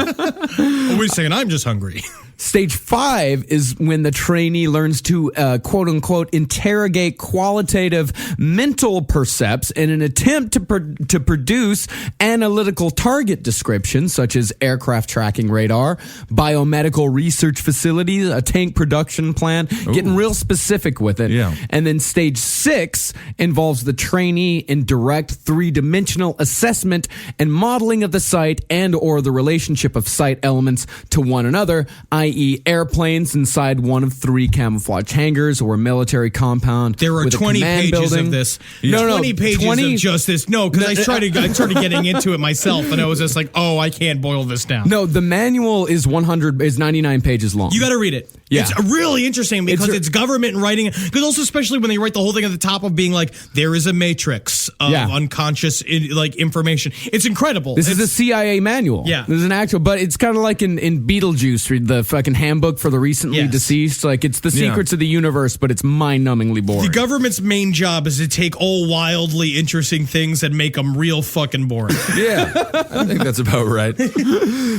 Oh, wait a second, I'm just hungry. Stage 5 is when the trainee learns to, quote unquote, interrogate qualitative mental percepts in an attempt to produce analytical target descriptions, such as aircraft tracking radar, biomedical research facilities, a tank production plant, getting real specific with it. Yeah. And then stage 6 involves the trainee in direct three-dimensional assessment and modeling of the site and or the relationship of site elements to one another, i.e. airplanes inside one of 3 camouflage hangars or a military compound. There are with a 20 command pages building. of this. No, 20 pages of just this. No, because I started getting into it myself, and I was just like, oh, I can't boil this down. No, the manual is 99 pages long. You got to read it. Yeah. It's really interesting because it's government writing. Because also, especially when they write the whole thing at the top of being like, there is a matrix of unconscious information. It's incredible. This is a CIA manual. Yeah. This is an actual, but it's kind of like in Beetlejuice, read the fucking handbook for the recently deceased. Like, it's the secrets of the universe, but it's mind-numbingly boring. The government's main job is to take all wildly interesting things and make them real fucking boring. Yeah, I think that's about right.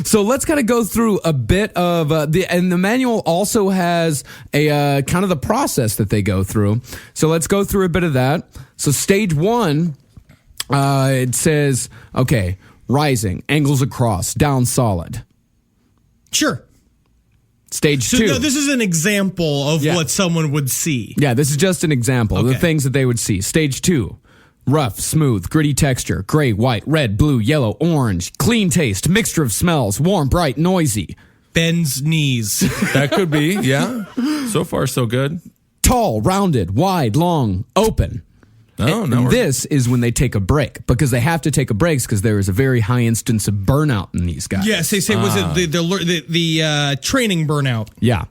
So let's kind of go through a bit of and the manual also has a kind of the process that they go through. So let's go through a bit of that. So stage 1, it says, okay, rising, angles across, down solid. Sure. Stage 2. No, this is an example of what someone would see. Yeah, this is just an example of the Okay. things that they would see. Stage 2. Rough, smooth, gritty texture, gray, white, red, blue, yellow, orange, clean taste, mixture of smells, warm, bright, noisy. Ben's knees. That could be, yeah. So far, so good. Tall, rounded, wide, long, open. Oh, no. And this is when they take a break, because they have to take a break because there is a very high instance of burnout in these guys. Yes, they say, was it the training burnout? Yeah.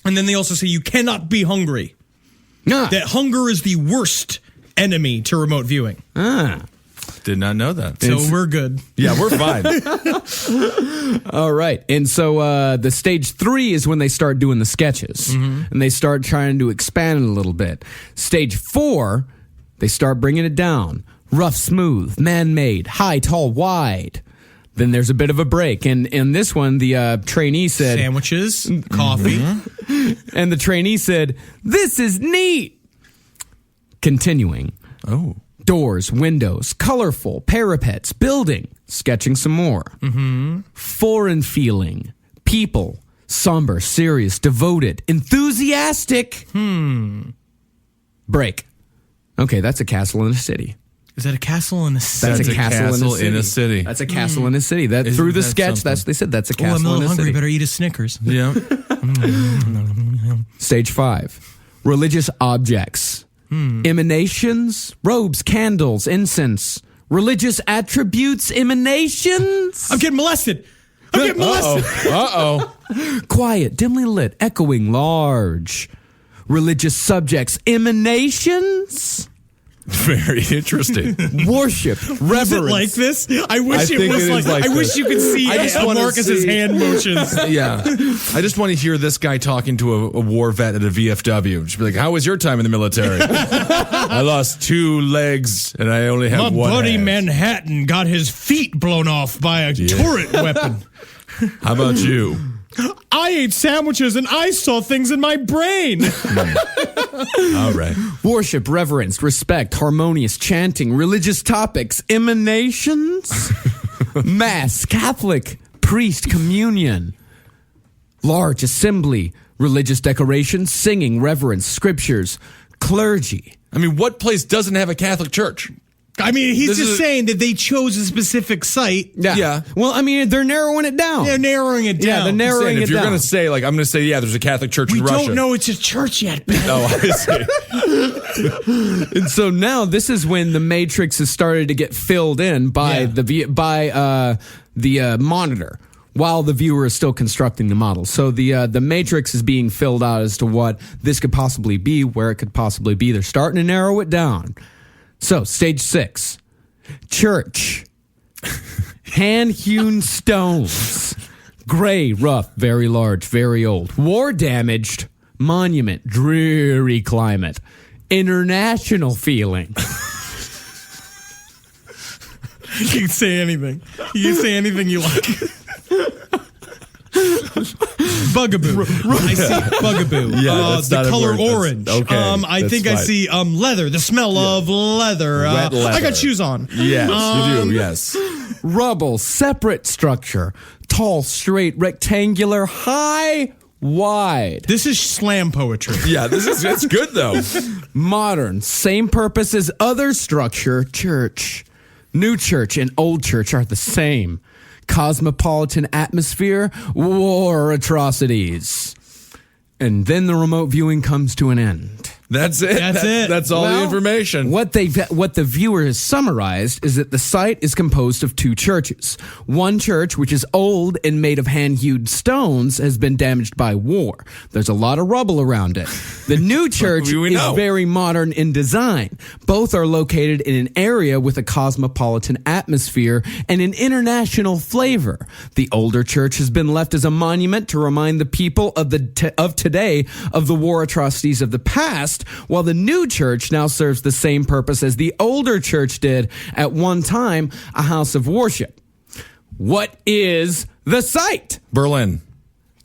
And then they also say you cannot be hungry. That hunger is the worst enemy to remote viewing. Did not know that. So we're good. Yeah, we're fine. All right. And so the stage 3 is when they start doing the sketches. And they start trying to expand it a little bit. Stage 4, they start bringing it down. Rough, smooth, man-made, high, tall, wide. Then there's a bit of a break. And in this one, the trainee said... Sandwiches, coffee. And the trainee said, "This is neat." Continuing. Oh. Doors, windows, colorful, parapets, building, sketching some more. Foreign feeling, people, somber, serious, devoted, enthusiastic. Break. Okay, that's a castle in a city. Is that a castle in a city? That's a castle in a city. That's a castle in a city. That Isn't through the that sketch, something? they said that's a Oh, I'm a castle little in a hungry. city. Better eat a Snickers. Yeah. Stage 5. Religious objects. Emanations, robes, candles, incense, religious attributes, emanations. I'm getting molested. I'm getting molested. Uh-oh. Quiet, dimly lit, echoing, large. Religious subjects, emanations. Very interesting. Worship, reverence. Is it like this? I wish I it think was it is like I wish this. you could see I just wanna Marcus's see- hand motions. Yeah. I just want to hear this guy talking to a war vet at a VFW. Just be like, how was your time in the military? I lost 2 legs and I only have My one buddy hand. Manhattan got his feet blown off by a turret weapon. How about you? I ate sandwiches and I saw things in my brain. All right. Worship, reverence, respect, harmonious chanting, religious topics, emanations, mass, Catholic, priest, communion, large assembly, religious decorations, singing, reverence, scriptures, clergy. I mean, what place doesn't have a Catholic church? I mean, he's This just is- saying that they chose a specific site. Yeah. Well, I mean, they're narrowing it down. They're narrowing it down. Yeah, they're narrowing Saying, it if you're down. going to say, like, I'm going to say, yeah, there's a Catholic church We in Russia. don't know it's a church yet, Ben. Oh, I see. And so now this is when the matrix has started to get filled in by the monitor, while the viewer is still constructing the model. So the matrix is being filled out as to what this could possibly be, where it could possibly be. They're starting to narrow it down. So, stage 6. Church. Hand-hewn stones. Gray, rough, very large, very old. War-damaged. Monument. Dreary climate. International feeling. You can say anything. You can say anything you like. Bugaboo. I see bugaboo. Yeah, that's the not a color word. That's- orange. okay, I that's think I fine. see leather. The smell of leather. Wet leather. I got shoes on. Yes, you do. Yes. Rubble, separate structure. Tall, straight, rectangular, high, wide. This is slam poetry. Yeah, it's good though. Modern, same purpose as other structure, church. New church and old church are the same. Cosmopolitan atmosphere, war atrocities. And then the remote viewing comes to an end. That's it. That's it. That's all the Well, information. What the viewer has summarized is that the site is composed of 2 churches. One church, which is old and made of hand-hewed stones, has been damaged by war. There's a lot of rubble around it. The new church We is know. very modern in design. Both are located in an area with a cosmopolitan atmosphere and an international flavor. The older church has been left as a monument to remind the people of today of the war atrocities of the past, while the new church now serves the same purpose as the older church did at one time, a house of worship. What is the site? Berlin.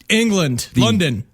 England. London.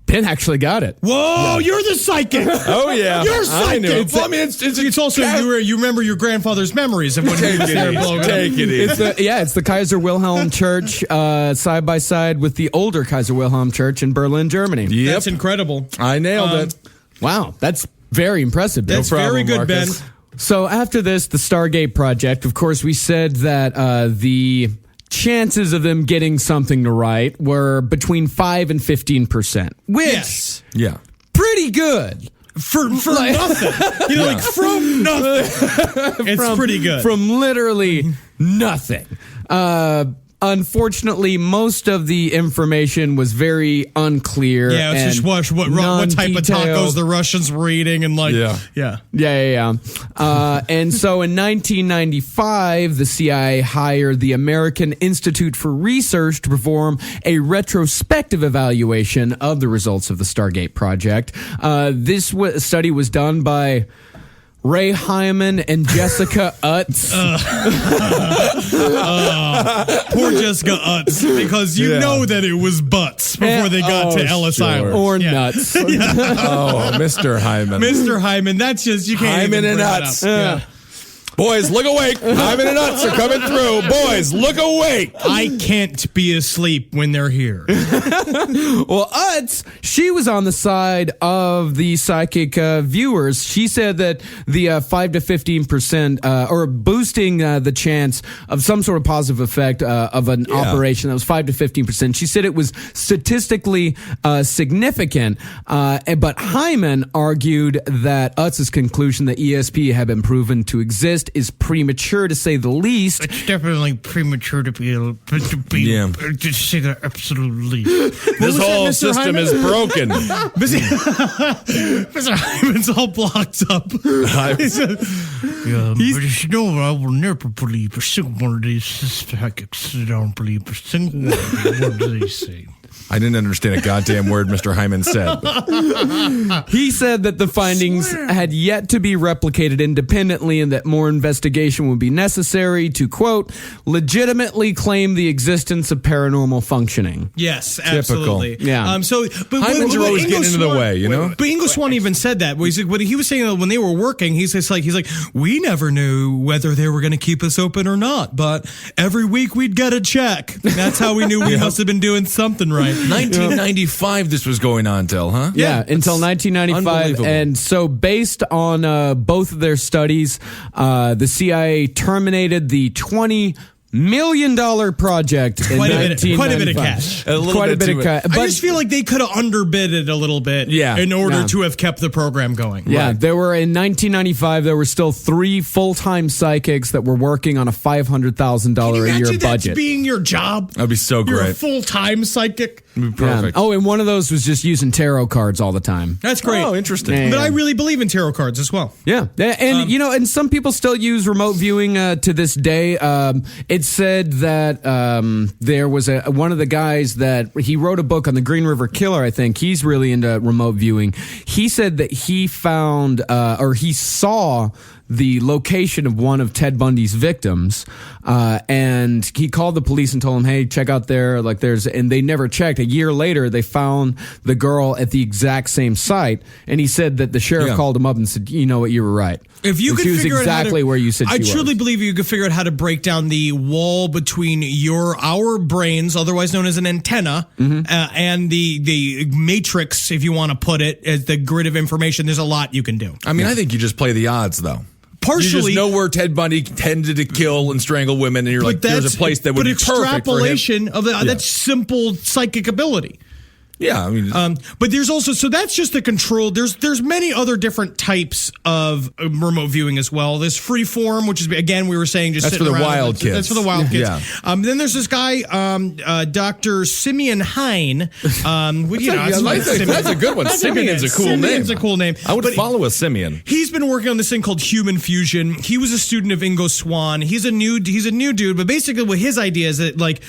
Ben actually got it. Whoa, you're the psychic. Oh yeah, You're I knew. psychic. Well, I mean, it's Also you remember your grandfather's memories of when he was there blowing up. Take it easy. It's the Kaiser Wilhelm Church side by side with the older Kaiser Wilhelm Church in Berlin, Germany. Yep, That's incredible. I nailed it. Wow, that's very impressive. Ben. That's very good, Marcus. Ben. So after this, the Stargate project, of course, we said that the chances of them getting something to write were between 5 and 15%, which Yes. Yeah. pretty good. For nothing. You know, like from nothing. It's pretty good. From literally nothing. Unfortunately, most of the information was very unclear. yeah, it's just what type of tacos the Russians were eating and like Yeah. Yeah. And so in 1995, the CIA hired the American Institute for Research to perform a retrospective evaluation of the results of the Stargate project. This study was done by Ray Hyman and Jessica Utz. Poor Jessica Utz, because you know that it was butts before they got to Ellis sure. Island. Or nuts. Oh, Mr. Hyman. Mr. Hyman, that's just, you can't Hyman even and bring that Utz. up. Yeah. Boys, look awake. Hyman and Utz are coming through. Boys, look awake. I can't be asleep when they're here. Well, Utz, she was on the side of the psychic viewers. She said that the 5 to 15%, or boosting the chance of some sort of positive effect of an operation that was 5 to 15%. She said it was statistically significant, but Hyman argued that Utz's conclusion that ESP had been proven to exist is premature, to say the least. It's definitely premature to to say that absolutely. This whole system is broken. Mr. Hyman's all blocked up. But you know, I will never believe a single one of these psychics. I don't believe a single word they say. I didn't understand a goddamn word Mr. Hyman said. He said that the findings had yet to be replicated independently and that more investigation would be necessary to, quote, legitimately claim the existence of paranormal functioning. Yes, absolutely. Yeah. But Hymens are always Ingo getting into the way, you know? But Ingo Swann even said that. When he was saying that when they were working, he's like, we never knew whether they were going to keep us open or not, but every week we'd get a check. That's how we knew we must have been doing something right. 1995 this was going on till, huh? Yeah, until 1995. unbelievable. And so based on both of their studies, the CIA terminated the $20 million project in Quite a 1995. bit of cash. Quite a bit of cash. I just feel like they could have underbid it a little bit in order to have kept the program going. Yeah, there were in 1995. There were still 3 full-time psychics that were working on a $500,000 a year budget. That's being your job. That'd be so You're a great. full-time psychic. Perfect. Yeah. Oh, and one of those was just using tarot cards all the time. That's great. Oh, interesting. Yeah. But I really believe in tarot cards as well. Yeah, and and some people still use remote viewing to this day. It said that there was one of the guys that he wrote a book on the Green River Killer. I think he's really into remote viewing. He said that he found or he saw the location of one of Ted Bundy's victims, and he called the police and told them, "Hey, check out there." And they never checked. A year later, they found the girl at the exact same site, and he said that the sheriff called him up and said, "You know what? You were right. If you could she was figure exactly out where you said she was." I truly believe you could figure out how to break down the wall between our brains, otherwise known as an antenna, and the matrix, if you want to put it, as the grid of information. There's a lot you can do. I mean, I think you just play the odds, though. Partially, you just know where Ted Bundy tended to kill and strangle women, and you're like, there's a place that would be perfect for him. But extrapolation of that's simple psychic ability. Yeah, I mean, but there's also, so that's just the control. There's many other different types of remote viewing as well. There's freeform, which is, again, we were saying, just that's for sitting the around. wild kids. That's for the wild kids. Yeah. Then there's this guy, Dr. Simeon Hein. That's a good one. Simeon's a cool name. Simeon's a cool name. I would follow a Simeon. He's been working on this thing called human fusion. He was a student of Ingo Swann. He's a new dude, but basically what his idea is that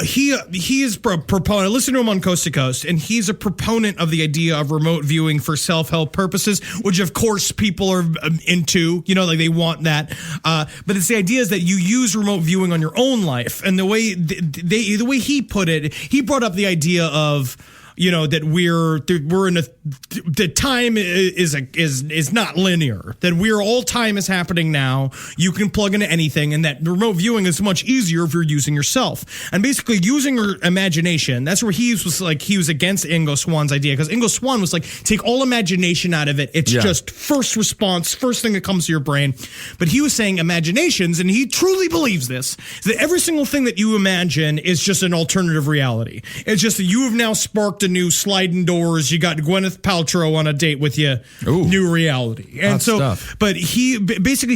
he is a proponent. I listen to him on Coast to Coast, and he's a proponent of the idea of remote viewing for self-help purposes, which of course people are into, they want that. But it's the idea is that you use remote viewing on your own life. And the way he put it, he brought up the idea of, that we're in the time is not linear, that all time is happening now. You can plug into anything, and that remote viewing is much easier if you're using yourself. And basically using your imagination, that's where he was against Ingo Swann's idea, because Ingo Swann was like, take all imagination out of it. It's just first response, first thing that comes to your brain. But he was saying imaginations, and he truly believes this, that every single thing that you imagine is just an alternative reality. It's just that you have now sparked a new sliding doors. You got Gwyneth Paltrow on a date with you. Ooh, new reality. And so, stuff. but he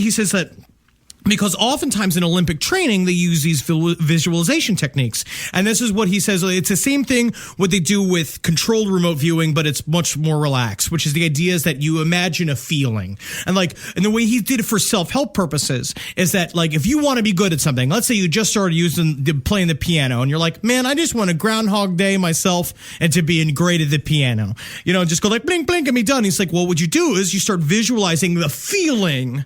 says that because oftentimes in Olympic training, they use these visualization techniques. And this is what he says. It's the same thing what they do with controlled remote viewing, but it's much more relaxed, which is the idea is that you imagine a feeling. And the way he did it for self-help purposes is that, if you want to be good at something, let's say you just started playing the piano, and you're like, man, I just want a Groundhog Day myself and to be great at the piano. Just go blink, blink, and be done. He's like, well, what you do is you start visualizing the feeling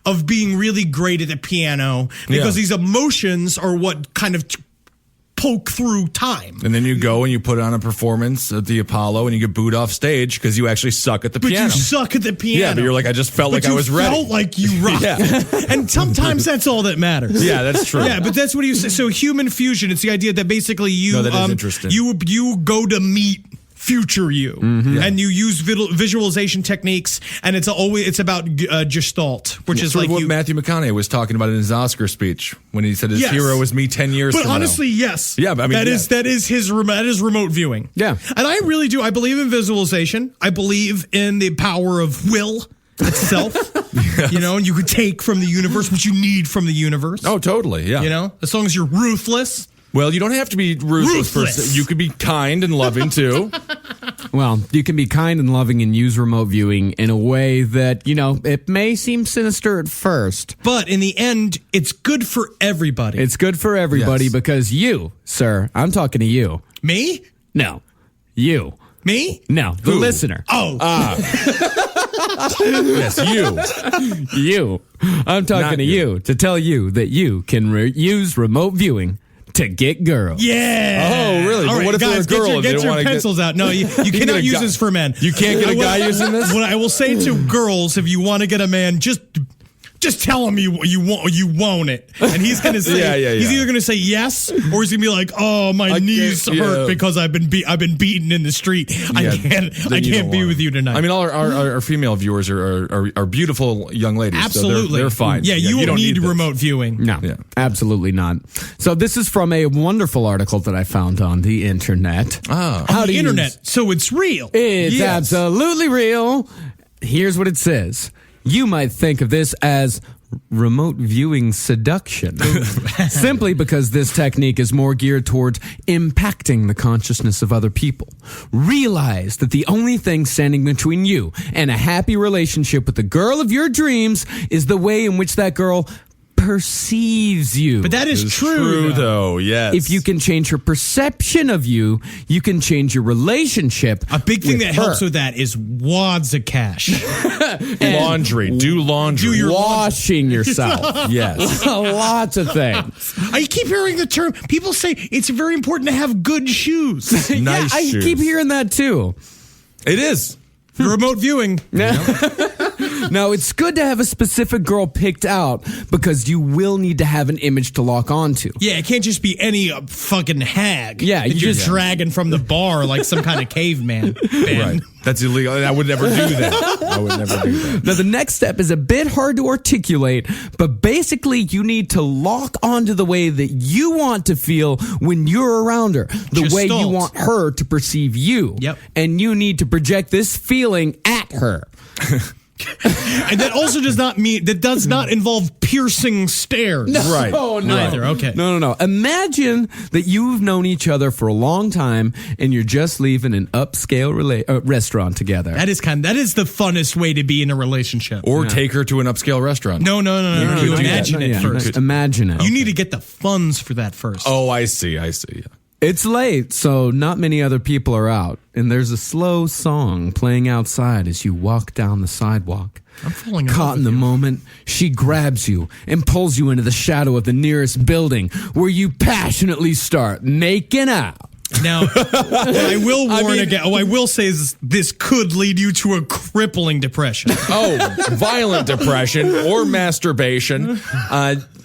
of being really great at the piano, because these emotions are what kind of poke through time. And then you go and you put on a performance at the Apollo, and you get booed off stage because you actually suck at the piano. But you suck at the piano. Yeah, but you're like, I just felt like I was ready. You felt like you rocked. And sometimes that's all that matters. Yeah, that's true. Yeah, but that's what he said. So human fusion, it's the idea that basically that is interesting. You go to meet future you, and you use visualization techniques, and it's about Gestalt, which is sort of what Matthew McConaughey was talking about in his Oscar speech when he said his hero was me 10 years from now. But honestly, yes. Yeah, but I mean, that is remote viewing. Yeah. And I really do. I believe in visualization. I believe in the power of will itself. And you could take from the universe what you need from the universe. Oh, totally. Yeah. As long as you're ruthless. Well, you don't have to be ruthless. You could be kind and loving too. Well, you can be kind and loving and use remote viewing in a way that, it may seem sinister at first. But in the end, it's good for everybody. It's good for everybody because you, sir, I'm talking to you. Me? No. You. Me? No. The listener. Oh. Yes, you. You. I'm talking to you to tell you that you can use remote viewing to get girls. Yeah. Oh, really? All right, what if guys, they're a girl? Get your pencils out. No, you cannot use this for men. You can't get a guy using this? What I will say to girls, if you want to get a man, just just tell him you won't it, and he's gonna say he's either gonna say yes or he's gonna be like, oh, my knees hurt because I've been beaten in the street. I can't be with you tonight. I mean, all our female viewers are beautiful young ladies. Absolutely, so they're fine. Yeah, you don't need remote viewing. No, absolutely not. So this is from a wonderful article that I found on the internet. On the internet, so it's real. It's absolutely real. Here's what it says. You might think of this as remote viewing seduction, simply because this technique is more geared towards impacting the consciousness of other people. Realize that the only thing standing between you and a happy relationship with the girl of your dreams is the way in which that girl perceives you. But that is true though. Yes. If you can change her perception of you, you can change your relationship. A big thing that helps with that is wads of cash. Laundry. Do laundry. Washing yourself. Yes. Lots of things. I keep hearing the term. People say it's very important to have good shoes. Nice I shoes. keep hearing that too. It is. Remote viewing. Now, it's good to have a specific girl picked out because you will need to have an image to lock onto. Yeah, it can't just be any fucking hag. Yeah, that you're dragging from the bar like some kind of caveman. Right. That's illegal. I would never do that. Now, the next step is a bit hard to articulate, but basically you need to lock onto the way that you want to feel when you're around her, the way you want her to perceive you. Yep. And you need to project this feeling at her. And that also does not involve piercing stares. Right. Oh, no. Neither. Okay. No. Imagine that you've known each other for a long time and you're just leaving an upscale restaurant together. That is the funnest way to be in a relationship. Or take her to an upscale restaurant. No. You imagine it first. Imagine it. You need to get the funds for that first. Oh, I see. It's late, so not many other people are out, and there's a slow song playing outside as you walk down the sidewalk. I'm falling Caught in the moment, she grabs you and pulls you into the shadow of the nearest building, where you passionately start making out. Now, I will warn again. I will say this could lead you to a crippling depression. Oh, violent depression or masturbation.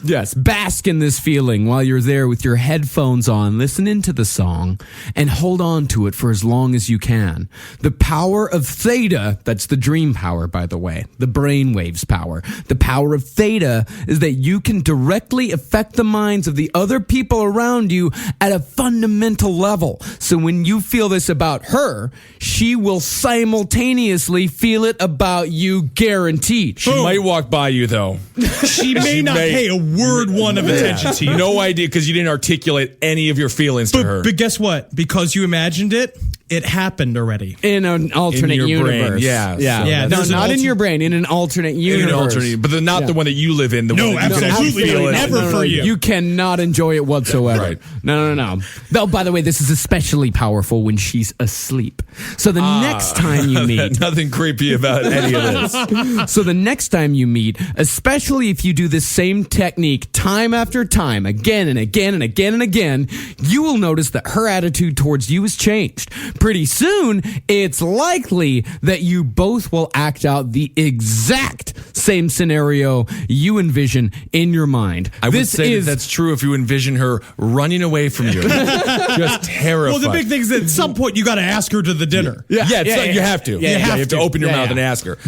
Yes, bask in this feeling while you're there with your headphones on, listening to the song, and hold on to it for as long as you can. The power of theta, that's the dream power, by the way, the brainwaves power. The power of theta is that you can directly affect the minds of the other people around you at a fundamental level. So when you feel this about her, she will simultaneously feel it about you, guaranteed. She might walk by you, though. She may not pay a word one of attention to you. No idea, because you didn't articulate any of your feelings to her. But guess what? Because you imagined it, it happened already. In an alternate your universe. brain, yeah. Yeah. No, not in your brain, in an alternate universe. But not the one that you live in. The one that absolutely you feel it. never for you. You cannot enjoy it whatsoever. Right. No. Oh, by the way, this is especially powerful when she's asleep. So the next time you meet... Nothing creepy about any of this. So the next time you meet, especially if you do this same technique time after time, again and again and again and again, you will notice that her attitude towards you has changed. Pretty soon, it's likely that you both will act out the exact same scenario you envision in your mind. I would say that's true if you envision her running away from you. Just terrified. Well, the big thing is that at some point you got to ask her to the dinner. You have to. You have to open your mouth and ask her.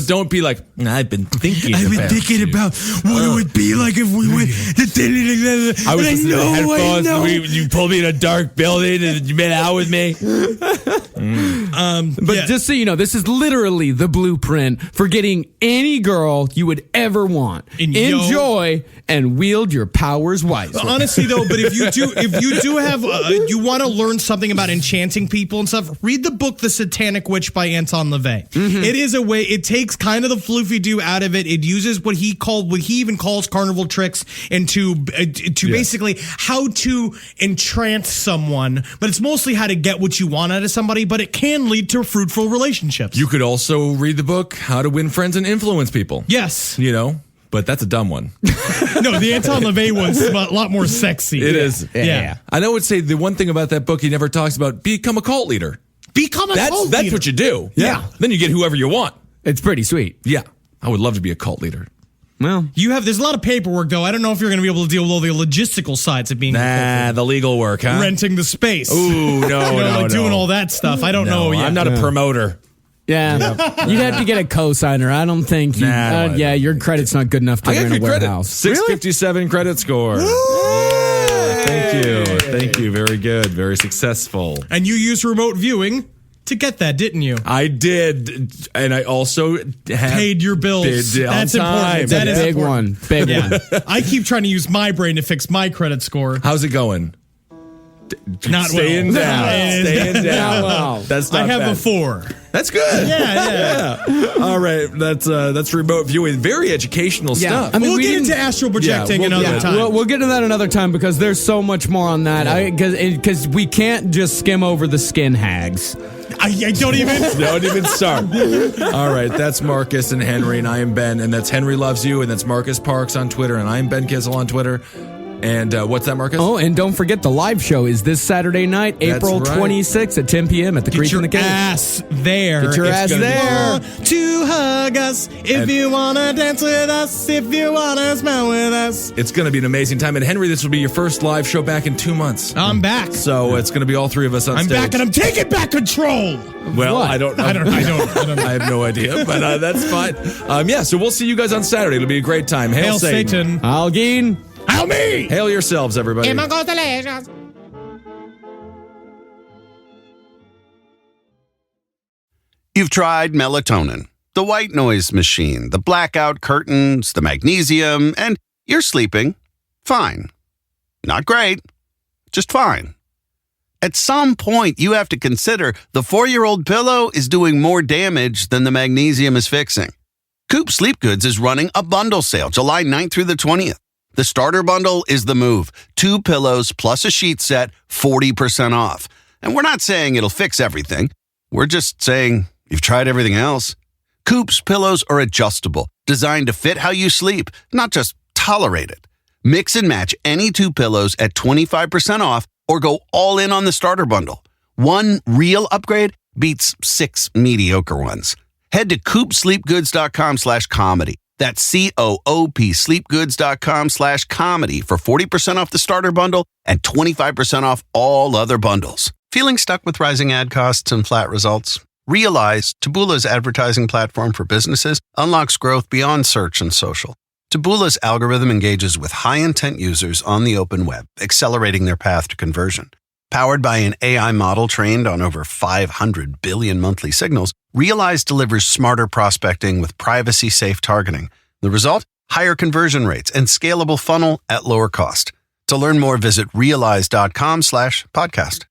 Don't be like, I've been thinking about what it would be like if we went to dinner. I was listening to headphones. You pulled me in a dark building and you made out with me. But just so you know, this is literally the blueprint for getting any girl you would ever want. Enjoy and wield your powers wisely. Honestly, though, but if you do have, you want to learn something about enchanting people and stuff, read the book "The Satanic Witch" by Anton LaVey. Mm-hmm. It is a way. It takes kind of the floofy-doo out of it. It uses what he even calls carnival tricks and to basically how to entrance someone. But it's mostly how to get what you want out of somebody. But it can lead to fruitful relationships. You could also read the book "How to Win Friends and Influence People." Yes, but that's a dumb one. No, the Anton LaVey one's a lot more sexy. It is. Yeah. I would say the one thing about that book he never talks about: become a cult leader. That's what you do. Yeah. Then you get whoever you want. It's pretty sweet. Yeah. I would love to be a cult leader. Well, There's a lot of paperwork, though. I don't know if you're going to be able to deal with all the logistical sides of being the legal work, huh? renting the space. Ooh, no, doing all that stuff. I don't know yet. I'm not a promoter. yeah. You'd have to get a cosigner. I don't think you. Your credit's not good enough to I got rent a good credit. warehouse. 657 credit score. Thank you. Very good. Very successful. And you used remote viewing to get that, didn't you? I did, and I also Paid your bills. That's important. That is Big important. one. Big one. I keep trying to use my brain to fix my credit score. How's it going? Not Staying well. down. Staying down. well. That's not I have bad. a 4. That's good. Yeah. All right. That's remote viewing. Very educational stuff. I mean, We'll we get didn't- into astral projecting we'll- another time. We'll get to that another time because there's so much more on that. Because we can't just skim over the skin hags. I don't even. Don't even start. All right, that's Marcus and Henry, and I am Ben, and that's Henry Loves You, and that's Marcus Parks on Twitter, and I'm Ben Kissel on Twitter. And what's that, Marcus? Oh, and don't forget the live show is this Saturday night, That's April right. 26th at 10 p.m. at the Get Creek your in the Cave. ass there. Get your It's ass gonna be there. fun to hug us if you want to dance with us, if you want to smile with us. It's going to be an amazing time. And Henry, this will be your first live show back in 2 months. I'm back. So it's going to be all three of us on I'm stage. back and I'm taking back control. Well, What? I don't know. I don't know. I have no idea, but that's fine. So we'll see you guys on Saturday. It'll be a great time. Hail, Hail Satan. Algene. Hail me. Hail yourselves, everybody. You've tried melatonin, the white noise machine, the blackout curtains, the magnesium, and you're sleeping fine. Not great, just fine. At some point, you have to consider the 4-year-old pillow is doing more damage than the magnesium is fixing. Coop Sleep Goods is running a bundle sale July 9th through the 20th. The starter bundle is the move. 2 pillows plus a sheet set, 40% off. And we're not saying it'll fix everything. We're just saying you've tried everything else. Coop's pillows are adjustable, designed to fit how you sleep, not just tolerate it. Mix and match any 2 pillows at 25% off or go all in on the starter bundle. One real upgrade beats 6 mediocre ones. Head to coopsleepgoods.com/comedy. That's COOP sleepgoods.com/comedy for 40% off the starter bundle and 25% off all other bundles. Feeling stuck with rising ad costs and flat results? Realize Taboola's advertising platform for businesses unlocks growth beyond search and social. Taboola's algorithm engages with high-intent users on the open web, accelerating their path to conversion. Powered by an AI model trained on over 500 billion monthly signals, Realize delivers smarter prospecting with privacy-safe targeting. The result? Higher conversion rates and scalable funnel at lower cost. To learn more, visit realize.com/podcast.